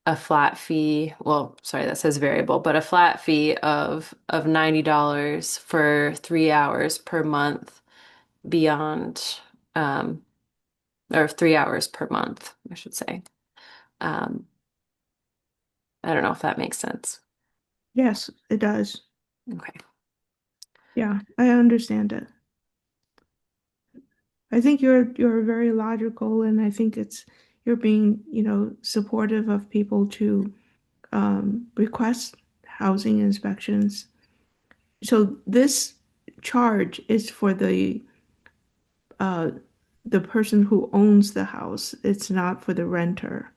a flat fee. Well, sorry, that says variable, but a flat fee of $90 for 3 hours per month beyond um, or 3 hours per month, I should say. Um, I don't know if that makes sense. Yes, it does. Okay. Yeah, I understand it. I think you're very logical, and I think you're being, supportive of people to request housing inspections. So this charge is for uh, the person who owns the house. It's not for the renter.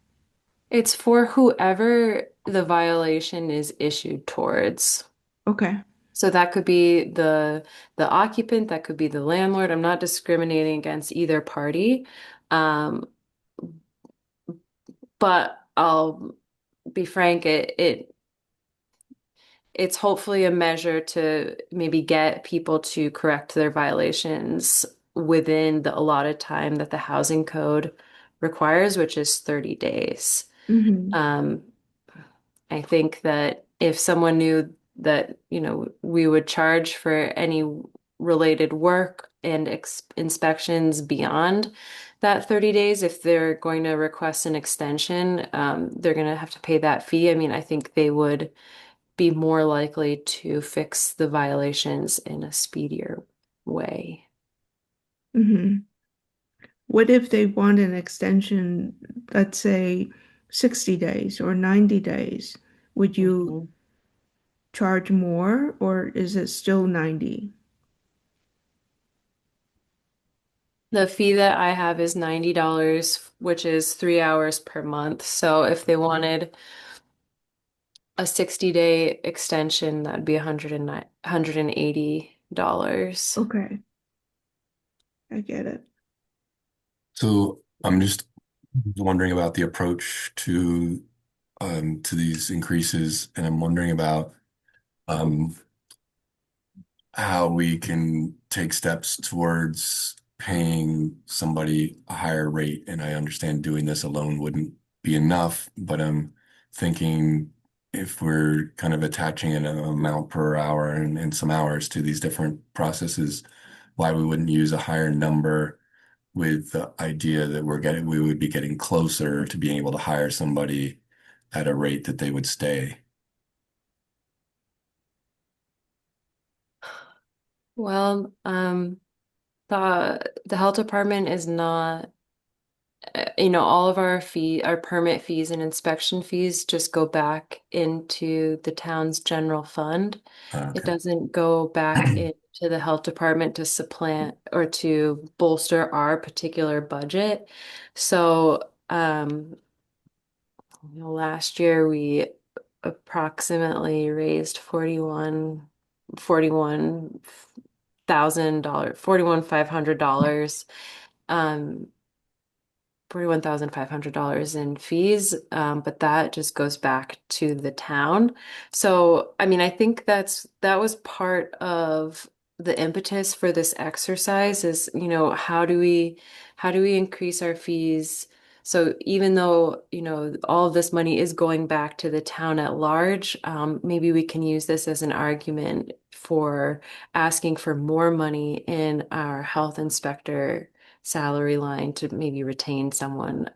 It's for whoever the violation is issued towards. Okay. So that could be the occupant, that could be the landlord. I'm not discriminating against either party. Um, but I'll be frank, it's hopefully a measure to maybe get people to correct their violations within the allotted time that the housing code requires, which is 30 days. Hmm. Um, I think that if someone knew that, we would charge for any related work and inspections beyond that 30 days, if they're going to request an extension, they're going to have to pay that fee. I mean, I think they would be more likely to fix the violations in a speedier way. Hmm. What if they want an extension, let's say 60 days or 90 days? Would you Mhm. charge more, or is it still 90? The fee that I have is $90, which is 3 hours per month. So if they wanted a 60-day extension, that'd be $180. Okay, I get it. So I'm just wondering about the approach to these increases, and I'm wondering about um how we can take steps towards paying somebody a higher rate. And I understand doing this alone wouldn't be enough, but I'm thinking if we're kind of attaching an amount per hour and some hours to these different processes, why we wouldn't use a higher number with the idea that we would be getting closer to being able to hire somebody at a rate that they would stay. Well, the health department is not, all of our permit fees and inspection fees just go back into the town's general fund. It Okay. doesn't go back into the health department to supplant or to bolster our particular budget. So, last year we approximately raised $41,000, $41,500, um, $41,500 in fees, but that just goes back to the town. So, I mean, I think that was part of the impetus for this exercise is, how do we increase our fees? So even though, all of this money is going back to the town at large, maybe we can use this as an argument for asking for more money in our health inspector salary line to maybe retain someone.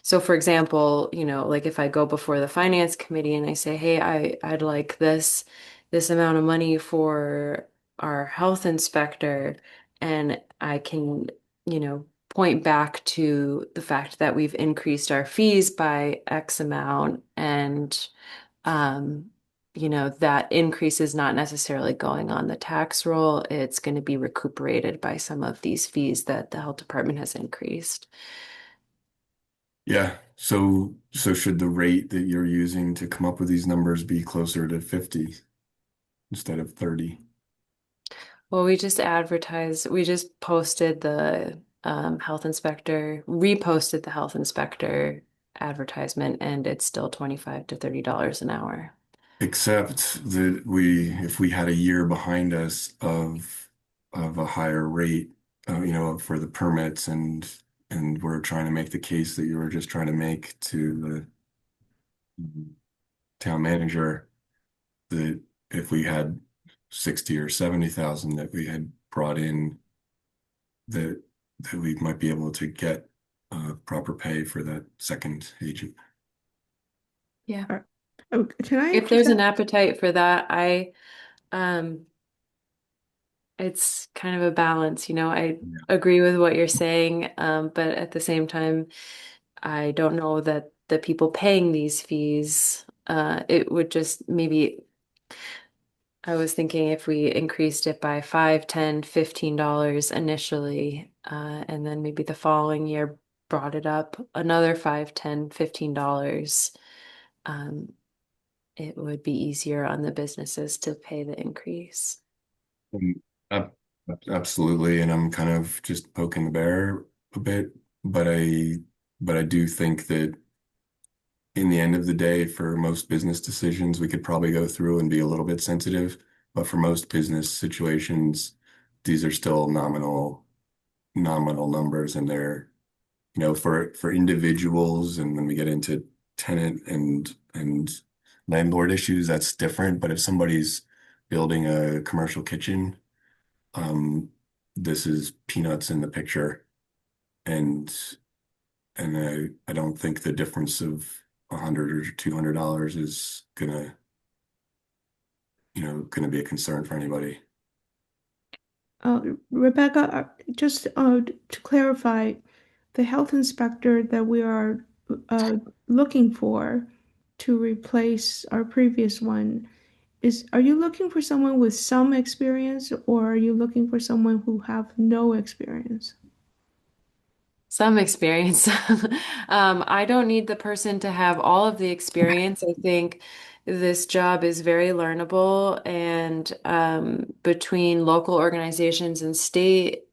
So for example, like if I go before the finance committee and I say, hey, I'd like this amount of money for our health inspector, and I can, point back to the fact that we've increased our fees by X amount and um, that increase is not necessarily going on the tax roll. It's going to be recuperated by some of these fees that the health department has increased. Yeah. So should the rate that you're using to come up with these numbers be closer to 50 instead of 30? Well, we just posted the health inspector, reposted the health inspector advertisement, and it's still $25 to $30 an hour. Except that if we had a year behind us of a higher rate, for the permits, and we're trying to make the case that you were just trying to make to the town manager, that if we had 60 or 70,000 that we had brought in, that we might be able to get proper pay for that second agent. Yeah. Oh, can I If just there's an appetite for that, um, it's kind of a balance, I Yeah. agree with what you're saying, but at the same time, I don't know that the people paying these fees, it would just maybe, I was thinking if we increased it by 5, 10, $15 initially, and then maybe the following year brought it up another 5, 10, $15, um, it would be easier on the businesses to pay the increase. Um, ab- Absolutely, and I'm kind of just poking the bear a bit, but I do think that in the end of the day, for most business decisions, we could probably go through and be a little bit sensitive, but for most business situations, these are still nominal numbers, and they're, for individuals, and when we get into tenant and landlord issues, that's different. But if somebody's building a commercial kitchen, um, this is peanuts in the picture, and I don't think the difference of $100 or $200 is gonna be a concern for anybody. Rebecca, just to clarify, the health inspector that we are looking for to replace our previous one are you looking for someone with some experience or are you looking for someone who have no experience? Some experience. I don't need the person to have all of the experience. I think this job is very learnable, and between local organizations and state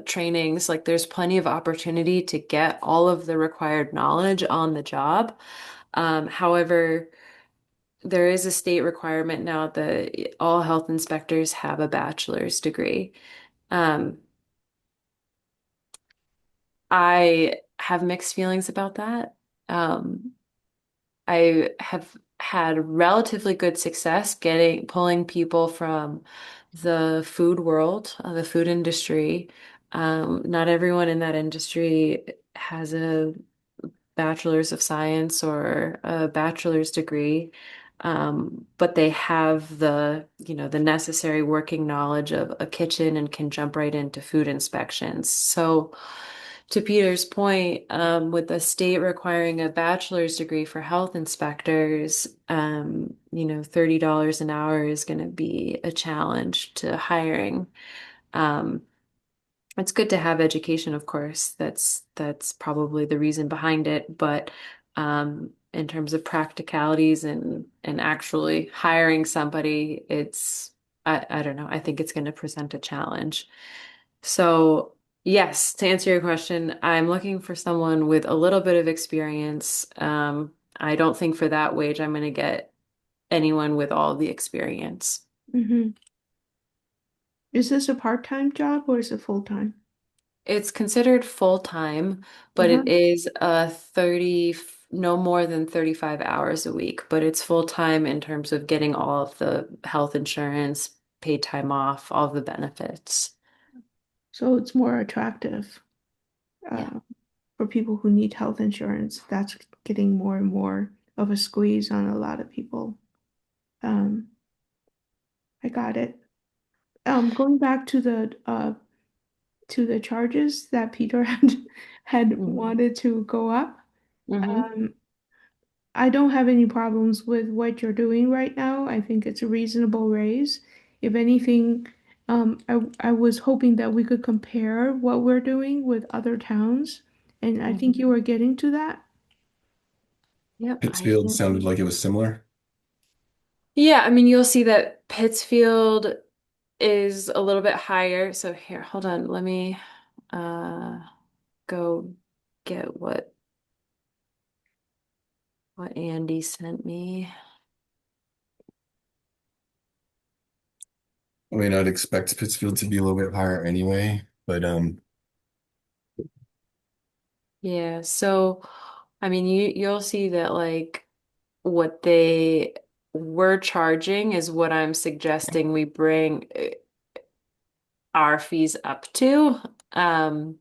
trainings, like there's plenty of opportunity to get all of the required knowledge on the job. However, there is a state requirement now that all health inspectors have a bachelor's degree. Um, I have mixed feelings about that. Um, I have had relatively good success getting pulling people from the food world, the food industry. Not everyone in that industry has a bachelor's of science or a bachelor's degree, but they have the necessary working knowledge of a kitchen and can jump right into food inspections. So, to Peter's point, with the state requiring a bachelor's degree for health inspectors, $30 an hour is going to be a challenge to hiring. Um, it's good to have education, of course. That's probably the reason behind it. But in terms of practicalities and actually hiring somebody, I don't know. I think it's going to present a challenge. So yes, to answer your question, I'm looking for someone with a little bit of experience. I don't think for that wage I'm going to get anyone with all the experience. Hmm. Is this a part-time job or is it full-time? It's considered full-time, but Uh-huh. it is no more than 35 hours a week, but it's full-time in terms of getting all of the health insurance, paid time off, all the benefits. So it's more attractive Yeah. for people who need health insurance. That's getting more and more of a squeeze on a lot of people. Um, I got it. Going back to the charges that Peter had Hmm. wanted to go up. Hmm. Um, I don't have any problems with what you're doing right now. I think it's a reasonable raise. If anything, I was hoping that we could compare what we're doing with other towns, and I think Hmm. you were getting to that. Yep, I Pittsfield sounded can. like it was similar. Yeah, I mean, you'll see that Pittsfield is a little bit higher. So here, hold on. Let me uh go get what Andy sent me. I mean, I'd expect Pittsfield to be a little bit higher anyway, but Yeah, so I mean, you'll see that like what they were charging is what I'm suggesting we bring our fees up to, um,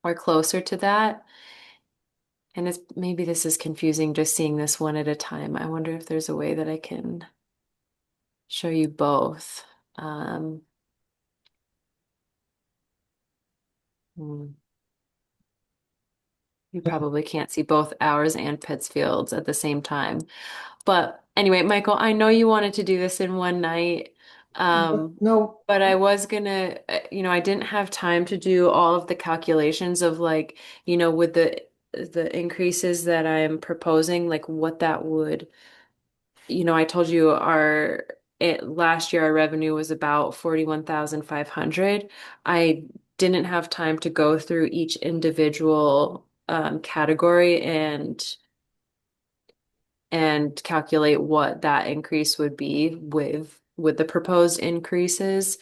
or closer to that. And it's maybe this is confusing just seeing this one at a time. I wonder if there's a way that I can show you both. Um, hmm. You probably can't see both ours and Pittsfield's at the same time. But anyway, Michael, I know you wanted to do this in one night. Um, No, but I was gonna, I didn't have time to do all of the calculations of like, with the increases that I'm proposing, like what that would, I told you last year our revenue was about 41,500. I didn't have time to go through each individual category and calculate what that increase would be with the proposed increases.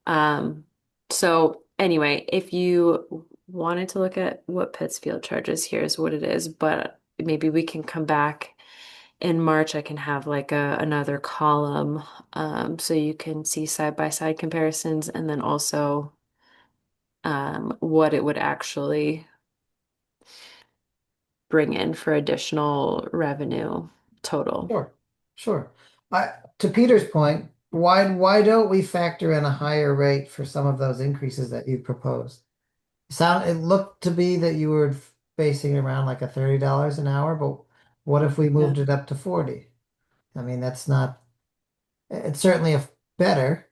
Um, so anyway, if you wanted to look at what Pittsfield charges, here's what it is, but maybe we can come back in March. I can have like another column, so you can see side by side comparisons and then also what it would actually bring in for additional revenue total. sure, sure. To Peter's point, why don't we factor in a higher rate for some of those increases that you proposed? It looked to be that you were basing around like a $30 an hour, but what if we Yeah. moved it up to 40? I mean, that's not, it's certainly a better.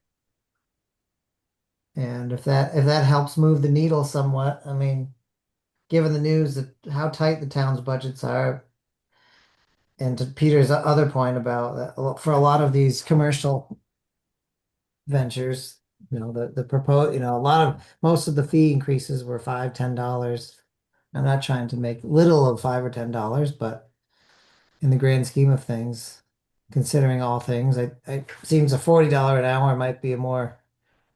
And if that helps move the needle somewhat, I mean, given the news that how tight the town's budgets are, and to Peter's other point about that, for a lot of these commercial ventures, the proposed, a lot of most of the fee increases were $5, $10. I'm not trying to make little of $5 or $10, but in the grand scheme of things, considering all things, it seems a $40 an hour might be a more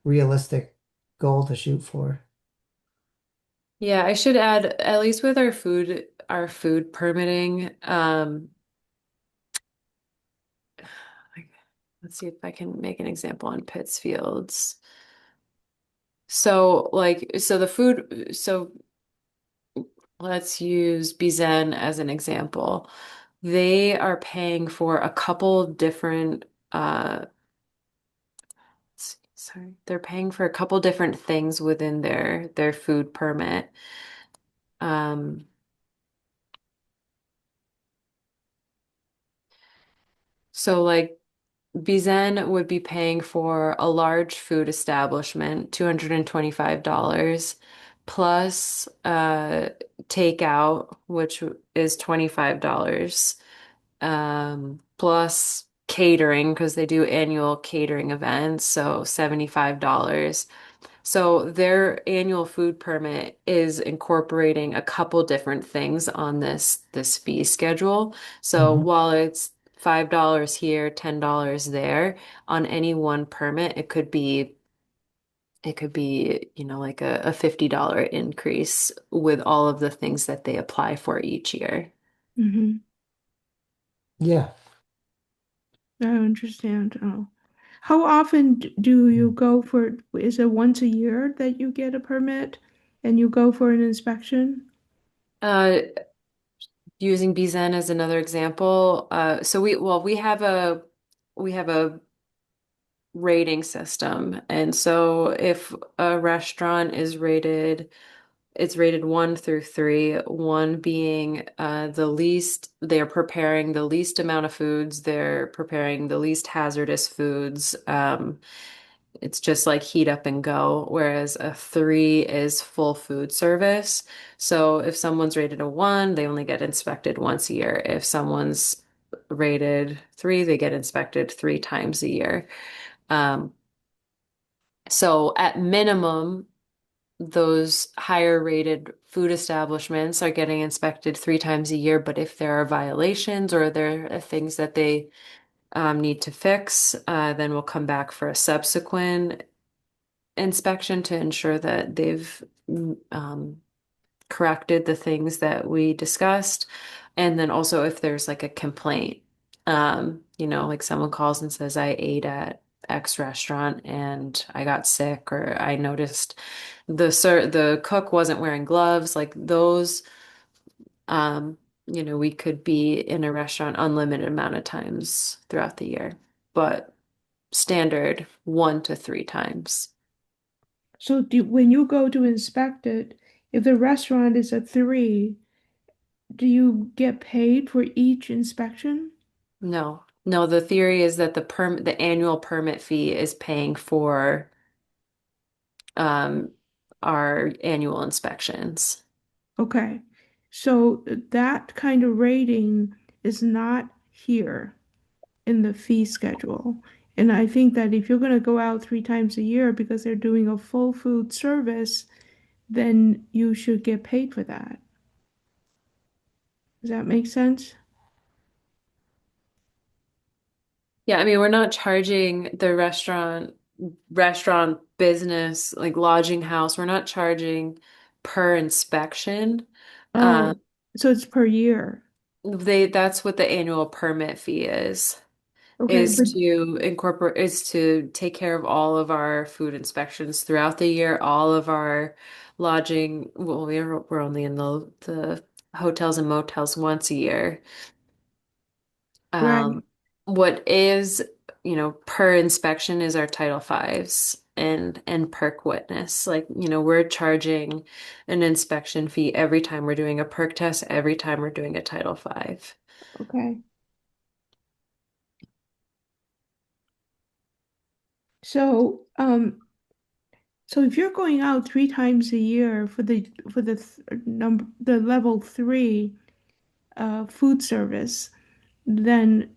realistic goal to shoot for. Yeah, I should add, at least with our food permitting, like, let's see if I can make an example on Pittsfields. So let's use Bizen as an example. They are paying for a couple different sorry, they're paying for a couple different things within their food permit. Um, so like Bizen would be paying for a large food establishment, $225, plus takeout, which is $25, plus catering, because they do annual catering events, so $75. So their annual food permit is incorporating a couple different things on this fee schedule. So Mhm. while it's $5 here, $10 there, on any one permit, it could be, like a $50 increase with all of the things that they apply for each year. Mm-hmm. Yeah. I understand. Oh. How often do you go for, is it once a year that you get a permit and you go for an inspection? Uh, Using Bizen as another example, so we have a rating system. And so if a restaurant it's rated 1 through 3, 1 being the least, they're preparing the least amount of foods, they're preparing the least hazardous foods. It's just like heat up and go, whereas a 3 is full food service. So if someone's rated a 1, they only get inspected once a year. If someone's rated 3, they get inspected 3 times a year. Um, so at minimum, those higher rated food establishments are getting inspected 3 times a year. But if there are violations or there are things that they need to fix, then we'll come back for a subsequent inspection to ensure that they've um, corrected the things that we discussed. And then also if there's like a complaint, like someone calls and says, I ate at X restaurant and I got sick, or I noticed the cook wasn't wearing gloves, like those, we could be in a restaurant unlimited amount of times throughout the year, but standard 1 to 3 times. So when you go to inspect it, if the restaurant is a 3, do you get paid for each inspection? No, no, the theory is that the annual permit fee is paying for um our annual inspections. Okay. So that kind of rating is not here in the fee schedule. And I think that if you're going to go out 3 times a year because they're doing a full food service, then you should get paid for that. Does that make sense? Yeah, I mean, we're not charging the restaurant business, like lodging house, we're not charging per inspection. Um, Oh, so it's per year. that's what the annual permit fee Okay, is but to take care of all of our food inspections throughout the year, all of our lodging. Well, we're only in the hotels and motels once a year. right. Um, what is, per inspection is our Title Fives and perk witness. Like, we're charging an inspection fee every time we're doing a perk test, every time we're doing a Title Five. Okay. So, so if you're going out 3 times a year for the level 3 food service, then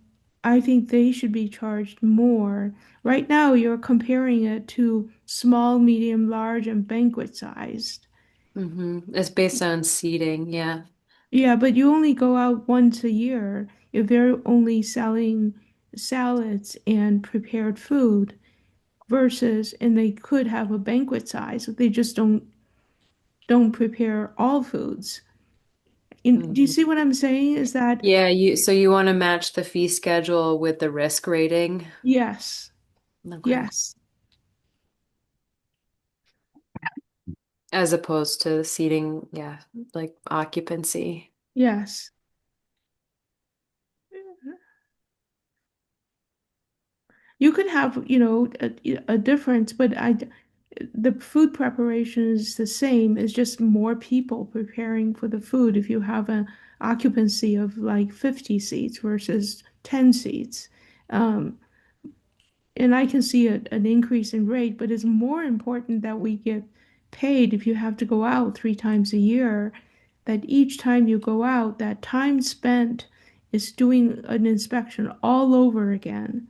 I think they should be charged more. Right now, you're comparing it to small, medium, large, and banquet sized. It's based on seating, yeah. Yeah, but you only go out once a year if they're only selling salads and prepared food versus, and they could have a banquet size, they just don't prepare all foods. Do you Mhm. see what I'm saying? Is that Yeah, so you want to match the fee schedule with the risk rating? yes, Okay. yes, As opposed to the seating, yeah, like occupancy. yes. You could have, a difference, but the food preparation is the same. It's just more people preparing for the food if you have an occupancy of like 50 seats versus 10 seats. Um, and I can see an increase in rate, but it's more important that we get paid if you have to go out 3 times a year, that each time you go out, that time spent is doing an inspection all over again.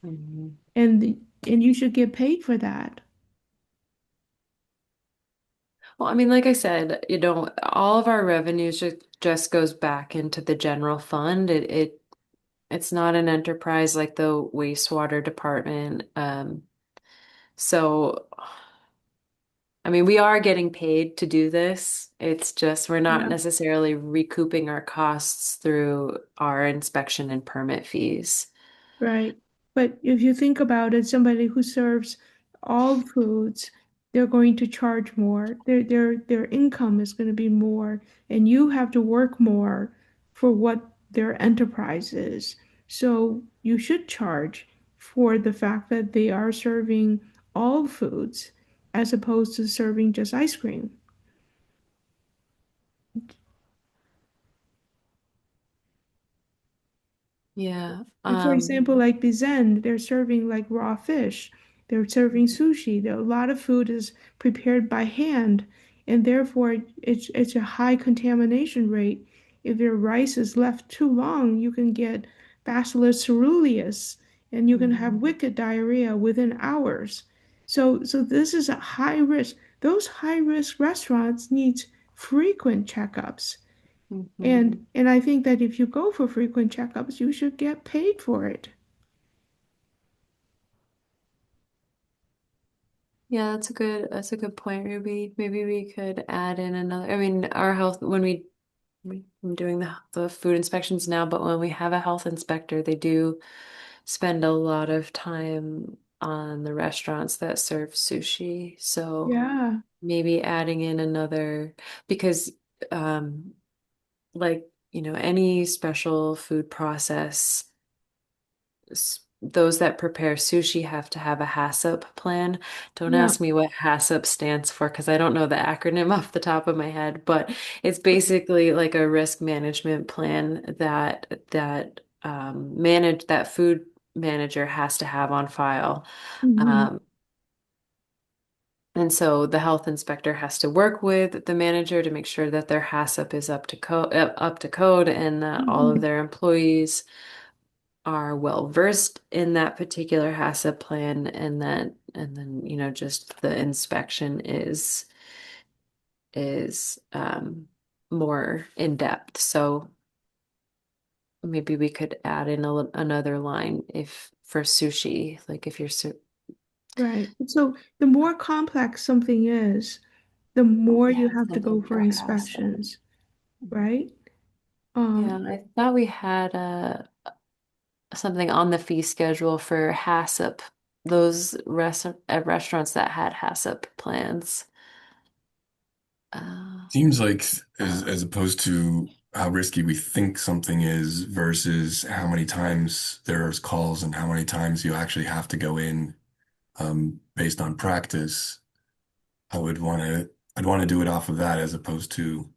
Mhm. And you should get paid for that. Well, I mean, like I said, all of our revenues just goes back into the general fund. It's not an enterprise like the wastewater department. So I mean, we are getting paid to do this. It's just we're not Yeah. necessarily recouping our costs through our inspection and permit fees. Right. But if you think about it, somebody who serves all foods, they're going to charge more. Their income is going to be more, and you have to work more for what their enterprise is. So you should charge for the fact that they are serving all foods as opposed to serving just ice cream. Yeah. And for example, like Bizen, they're serving like raw fish. They're serving sushi. A lot of food is prepared by hand, and therefore it's a high contamination rate. If your rice is left too long, you can get Bacillus cereus, and you can have Mhm. wicked diarrhea within hours. So this is a high risk. Those high risk restaurants need frequent checkups. Mhm. And I think that if you go for frequent checkups, you should get paid for it. Yeah, that's a good point, Ruby. Maybe we could add in another. I mean, our health when I'm doing the food inspections now, but when we have a health inspector, they do spend a lot of time on the restaurants that serve sushi. So Yeah, maybe adding in another because um like, any special food process those that prepare sushi have to have a HACCP plan. Don't yeah. ask me what HACCP stands for because I don't know the acronym off the top of my head, but it's basically like a risk management plan that food manager has to have on file. Hmm. Um, and so the health inspector has to work with the manager to make sure that their HACCP is up to code and that all of Hmm. their employees are well versed in that particular HACCP plan and then just the inspection is more in depth. So maybe we could add in another line if for sushi, like if you're Right. So the more complex something is, the more you have to go for inspections, right? yeah, Um, I thought we had something on the fee schedule for HACCP, those restaurants that had HACCP plans. Uh, Seems like as opposed to how risky we think something is versus how many times there's calls and how many times you actually have to go in based on practice, I'd want to do it off of that as opposed to,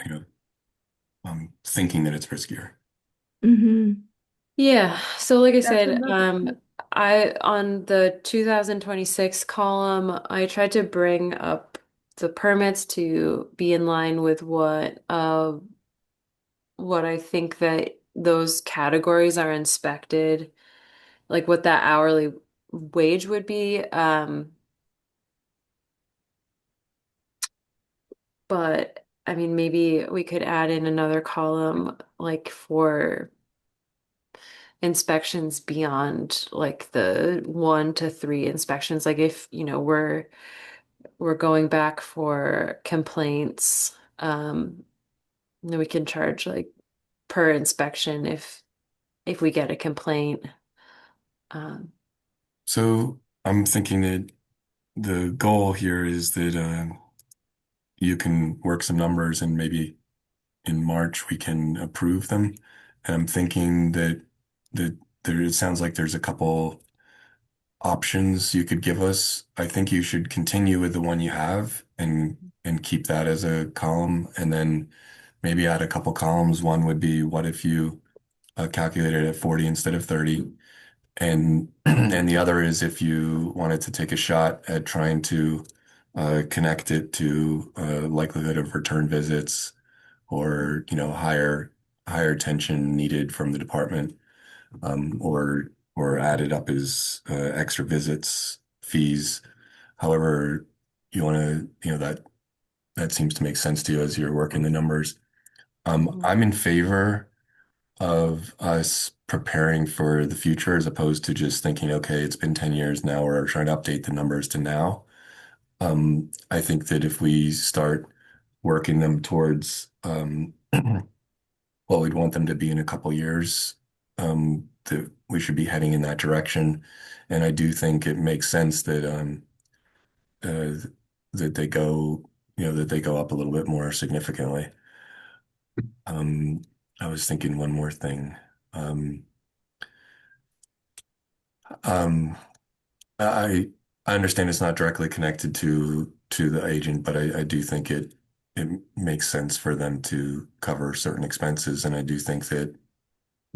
you know, thinking that it's riskier. hmm Yeah, so like I That's said, another. on the 2026 column, I tried to bring up the permits to be in line with what I think that those categories are inspected, like what that hourly wage would be. But I mean, maybe we could add in another column like for inspections beyond like the 1 to 3 inspections. Like if, we're going back for complaints, then we can charge like per inspection if we get a complaint. Um, So I'm thinking that the goal here is that you can work some numbers and maybe in March we can approve them. And I'm thinking that it sounds like there's a couple options you could give us. I think you should continue with the one you have and keep that as a column, and then maybe add a couple columns. One would be what if you calculated at 40 instead of 30, and and the other is if you wanted to take a shot at trying to connect it to likelihood of return visits or higher attention needed from the department, or added up as extra visits, fees, however you want to, that seems to make sense to you as you're working the numbers. mhm. I'm in favor of us preparing for the future as opposed to just thinking, okay, it's been 10 years now, we're trying to update the numbers to now. I think that if we start working them towards what we'd want them to be in a couple years, that we should be heading in that direction. And I do think it makes sense uh, that they go, that they go up a little bit more significantly. Um, I was thinking one more thing. Um, um, I I understand it's not directly connected to the agent, but I do think it makes sense for them to cover certain expenses, and I do think that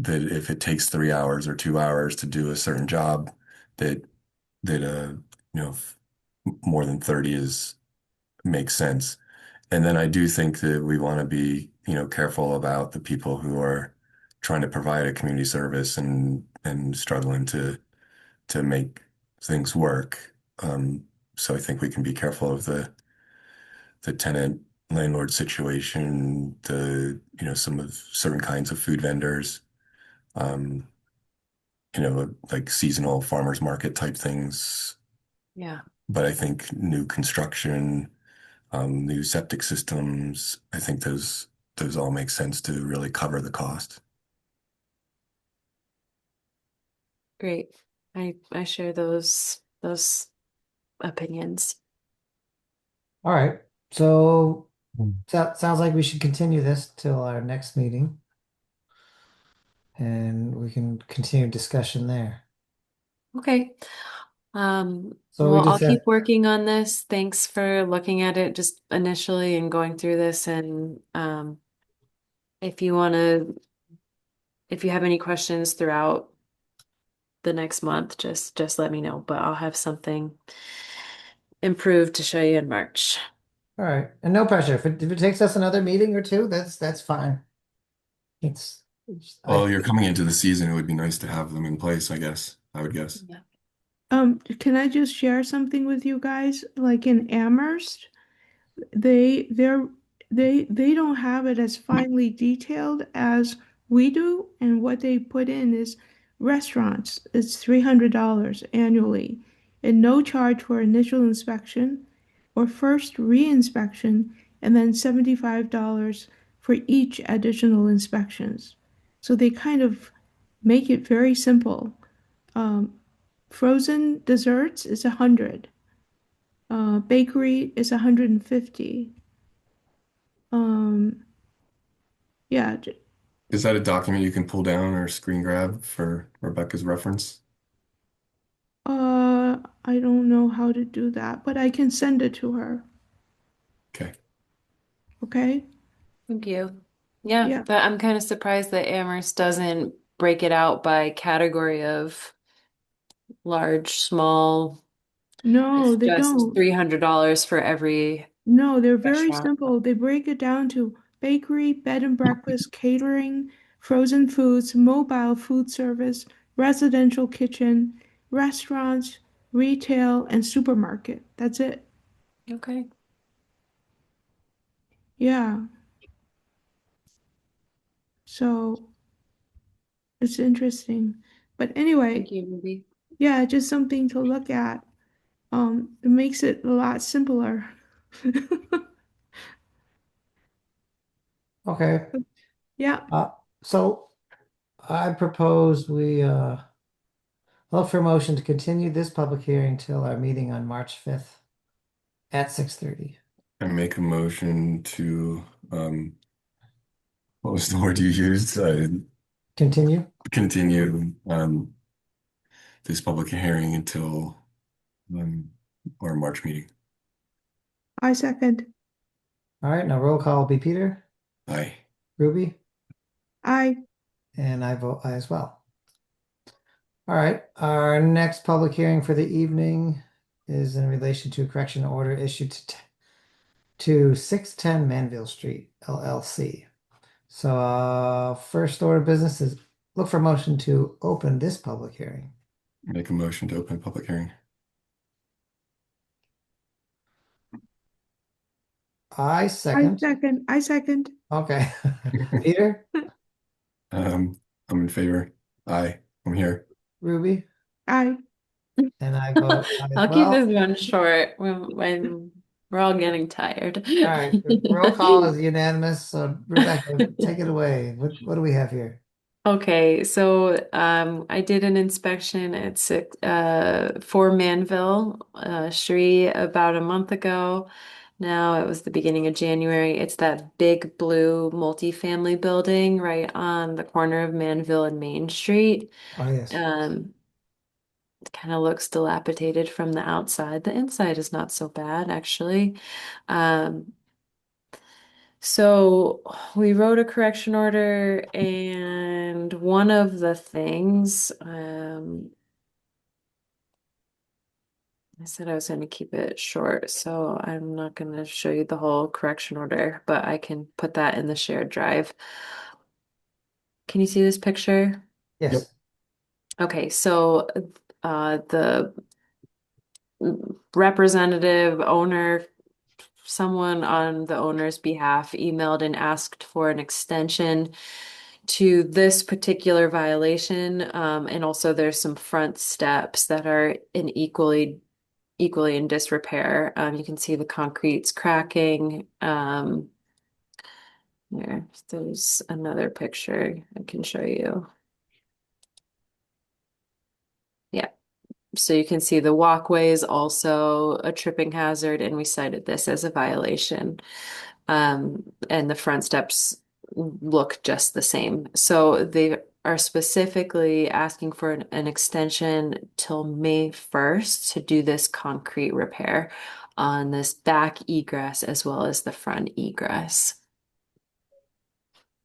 if it takes 3 hours or 2 hours to do a certain job, that that more than 30 is makes sense. And then I do think that we want to be, careful about the people who are trying to provide a community service and struggling to make things work. So I think we can be careful of the tenant landlord situation, some of certain kinds of food vendors, um, like seasonal farmers market type things. Yeah, But I think new construction, new septic systems, I think those all make sense to really cover the cost. great. I share those opinions. All right. So, sounds like we should continue this till our next meeting and we can continue discussion there. Okay. So we Well, I'll just keep said, working on this. Thanks for looking at it just initially and going through this. And if you want to, if you have any questions throughout the next month, just let me know. But I'll have something improved to show you in March. all right. And no pressure. If it takes us another meeting or two, that's fine. I Well, you're coming into the season, it would be nice to have them in place, I guess. I would guess. Yeah. Can I just share something with you guys? Like in Amherst, they they're they don't have it as finely detailed as we do, and what they put in is restaurants. It's $300 annually, and no charge for initial inspection or first re-inspection, and then $75 for each additional inspections. So they kind of make it very simple. Um, Frozen desserts is 100. Bakery is 150. Um, yeah, Is that a document you can pull down or screen grab for Rebecca's reference? I don't know how to do that, but I can send it to her. Okay. Okay? Thank you. Yeah, Yeah. but I'm kind of surprised that Amherst doesn't break it out by category of large, small. No, It's they just don't. $300 for every No, they're very restaurant. simple. They break it down to bakery, bed and breakfast, catering, frozen foods, mobile food service, residential kitchen, restaurants, retail, and supermarket. That's it. Okay. Yeah. So it's interesting. But Thank anyway, you, Ruby. yeah, just something to look at. It makes it a lot simpler. Okay. Yeah, Uh, so I propose we look for a motion to continue this public hearing till our meeting on March 5th at 6:30. I make a motion to, what was the word you used? Continue. Continue, this public hearing until, um, our March meeting. I second. All right, now roll call will be Peter, Aye. Ruby, I and I vote aye as well. All right, our next public hearing for the evening is in relation to a correction order issued to 610 Manville Street, LLC. So, first order of business is look for motion to open this public hearing. Make a motion to open public hearing. I I second. second. I second. Okay. Peter, I'm in favor. Aye, I'm here. Ruby, I. and I vote aye as I'll keep this well. one short when we're all getting tired. All right, roll call is unanimous. So, Rebecca, take it away. What do we have here? Okay, so I did an inspection at 4 Manville Street about a month ago. Now it was the beginning of January. It's that big blue multifamily building right on the corner of Manville and Main Street. Oh, yes. Um, it kind of looks dilapidated from the outside. The inside is not so bad, actually. Um, so we wrote a correction order, and one of the things, I said I was going to keep it short, so I'm not going to show you the whole correction order, but I can put that in the shared drive. Can you see this picture? Yep. Yes. Okay, so the representative owner, someone on the owner's behalf emailed and asked for an extension to this particular violation. And also there's some front steps that are equally in disrepair. You can see the concrete's cracking. There's another picture I can show you. Yeah. So you can see the walkway is also a tripping hazard, and we cited this as a violation. And the front steps look just the same. So they are specifically asking for an extension till May 1st to do this concrete repair on this back egress as well as the front egress,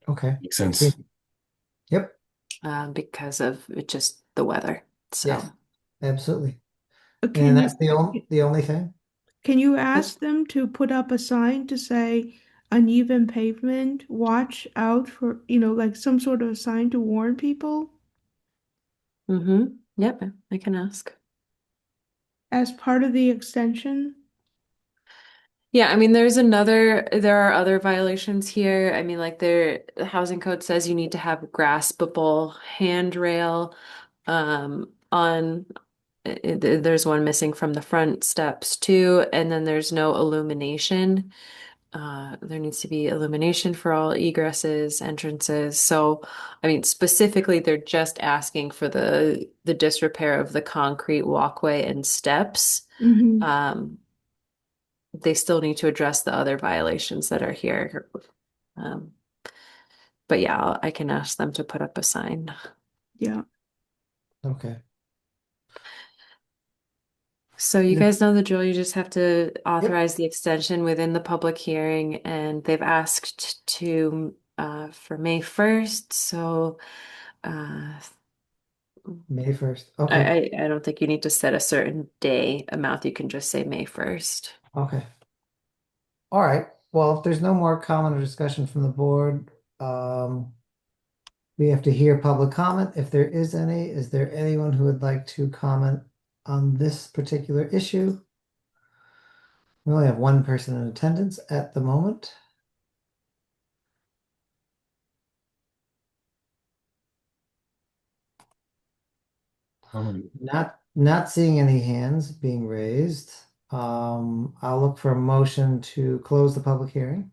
Okay. Makes sense. Yep. because of just the weather. Yes. So. Absolutely. And Can that's you the only thing? can you ask them to put up a sign to say uneven pavement, watch out for, like some sort of sign to warn people Yep, I can ask. as part of the extension? Yeah, I mean, there are other violations here. I mean, like the housing code says you need to have graspable handrail, on, there's one missing from the front steps too, and then there's no illumination. There needs to be illumination for all egresses, entrances. So, I mean, specifically, they're just asking for the disrepair of the concrete walkway and steps. Mm-hmm. Um, they still need to address the other violations that are here. Um, but yeah, I can ask them to put up a sign. Yeah. Okay. So you Yep. guys know the drill. You just have to Yep. authorize the extension within the public hearing, and they've asked to for May 1st. So May 1st. Okay. I don't think you need to set a certain day amount. You can just say May 1st. Okay. All right. Well, if there's no more comment or discussion from the board, um, we have to hear public comment. If there is any, is there anyone who would like to comment on this particular issue? We only have one person in attendance at the moment. Not seeing any hands being raised. I'll look for a motion to close the public hearing.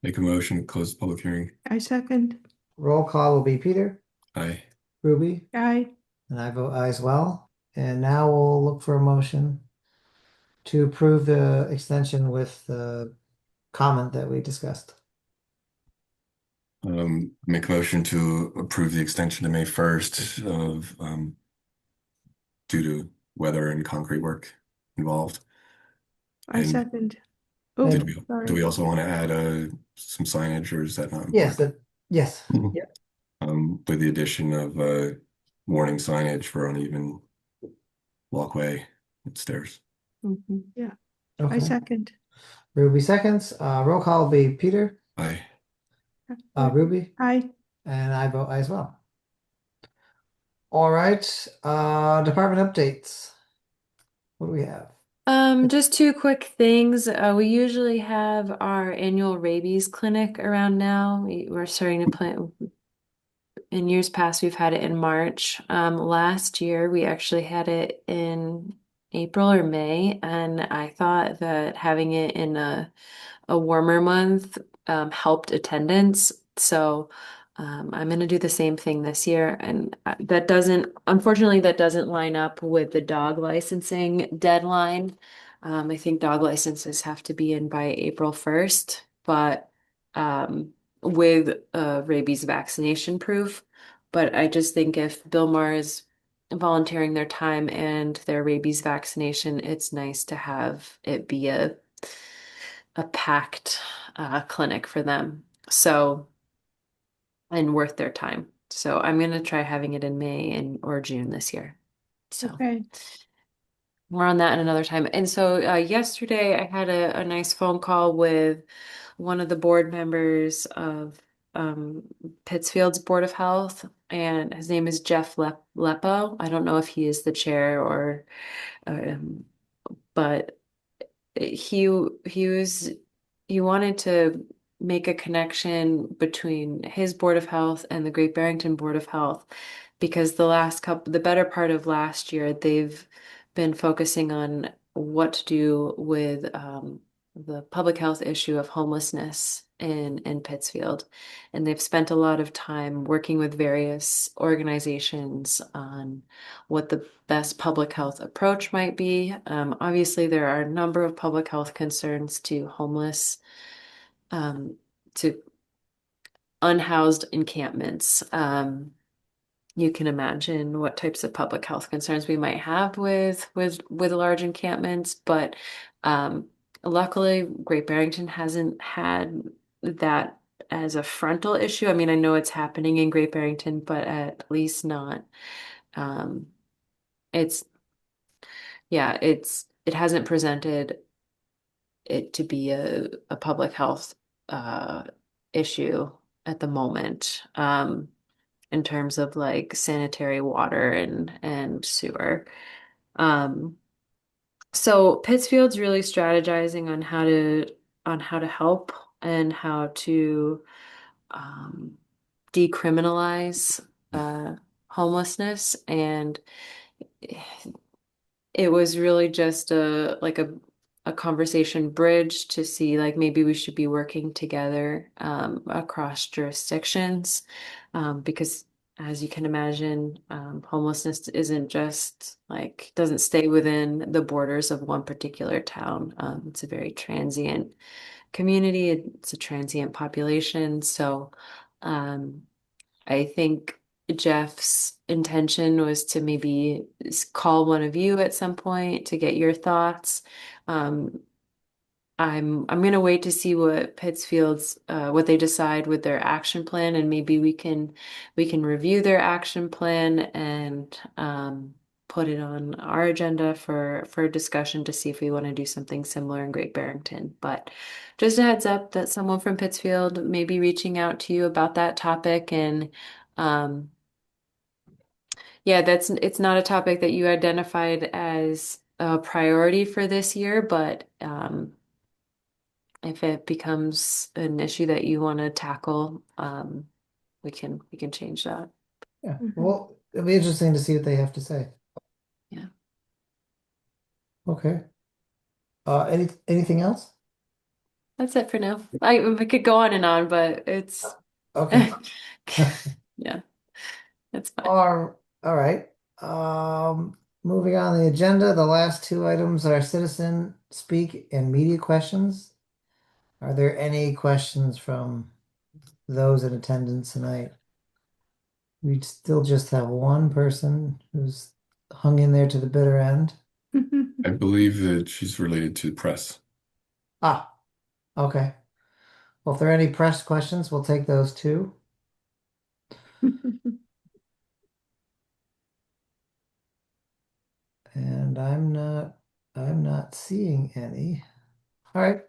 Make a motion to close the public hearing. I second. Roll call will be Peter, Aye. Ruby, Aye. and I vote aye as well. And now we'll look for a motion to approve the extension with the comment that we discussed. Make a motion to approve the extension to May 1st of due to weather and concrete work involved. I And second. Oh, Did do sorry. we also want to add some signage, or is that not Yes, important? yes. Yeah. With the addition of warning signage for uneven walkway and stairs. Mhm. I Okay. second. Ruby seconds. Roll call will be Peter, Aye. Ruby, Aye. and I vote aye as well. All right. Department updates. What do we have? Just two quick things. We usually have our annual rabies clinic around now. We're starting to plan. In years past, we've had it in March. Last year, we actually had it in April or May, and I thought that having it in a warmer month helped attendance. So I'm going to do the same thing this year. And that doesn't, unfortunately, that doesn't line up with the dog licensing deadline. I think dog licenses have to be in by April 1st, but with rabies vaccination proof. But I just think if Bill Maher is volunteering their time and their rabies vaccination, it's nice to have it be a packed clinic for them. So, and worth their time. So I'm gonna try having it in May and or June this year. So Okay. more on that in another time. And so yesterday I had a nice phone call with one of the board members of um, Pittsfield's Board of Health, and his name is Jeff Lepo. I don't know if he is the chair or, um, but he wanted to make a connection between his Board of Health and the Great Barrington Board of Health because the better part of last year, they've been focusing on what to do with the public health issue of homelessness in Pittsfield. And they've spent a lot of time working with various organizations on what the best public health approach might be. Obviously, there are a number of public health concerns to homeless, to unhoused encampments. You can imagine what types of public health concerns we might have with large encampments, but luckily, Great Barrington hasn't had that as a frontal issue. I mean, I know it's happening in Great Barrington, but at least not. Um, it's yeah, it hasn't presented it to be a public health uh issue at the moment. In terms of like sanitary water and sewer. Um, so Pittsfield's really strategizing on how to help and how to um, decriminalize homelessness, and it was really just a conversation bridge to see like maybe we should be working together across jurisdictions because as you can imagine, homelessness isn't just like doesn't stay within the borders of one particular town. It's a very transient community. It's a transient population. So um, I think Jeff's intention was to maybe call one of you at some point to get your thoughts. Um, I'm gonna wait to see what Pittsfield's what they decide with their action plan, and maybe we can review their action plan and put it on our agenda for discussion to see if we want to do something similar in Great Barrington. But just a heads up that someone from Pittsfield may be reaching out to you about that topic, and um, yeah, it's not a topic that you identified as a priority for this year, but if it becomes an issue that you want to tackle, we can change that. Yeah, Mhm. well, it'll be interesting to see what they have to say. Yeah. Okay. Anything else? That's it for now. I could go on and on, but it's Okay. yeah, that's fine. All right. Moving on the agenda, the last two items are citizen speak and media questions. Are there any questions from those in attendance tonight? We still just have one person who's hung in there to the bitter end. I believe that she's related to the press. Ah, okay. Well, if there are any press questions, we'll take those too. And I'm not seeing any. All right.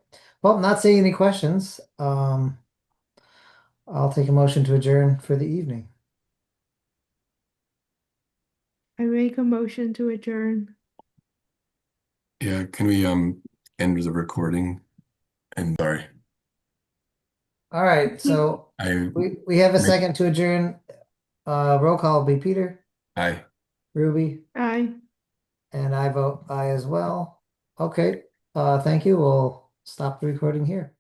Well, not seeing any questions. I'll take a motion to adjourn for the evening. I make a motion to adjourn. Yeah, can we end the recording? And sorry, All right. So I we have a second to adjourn. Roll call will be Peter, I Ruby, Aye. and I vote aye as well. Okay. Thank you. We'll stop the recording here.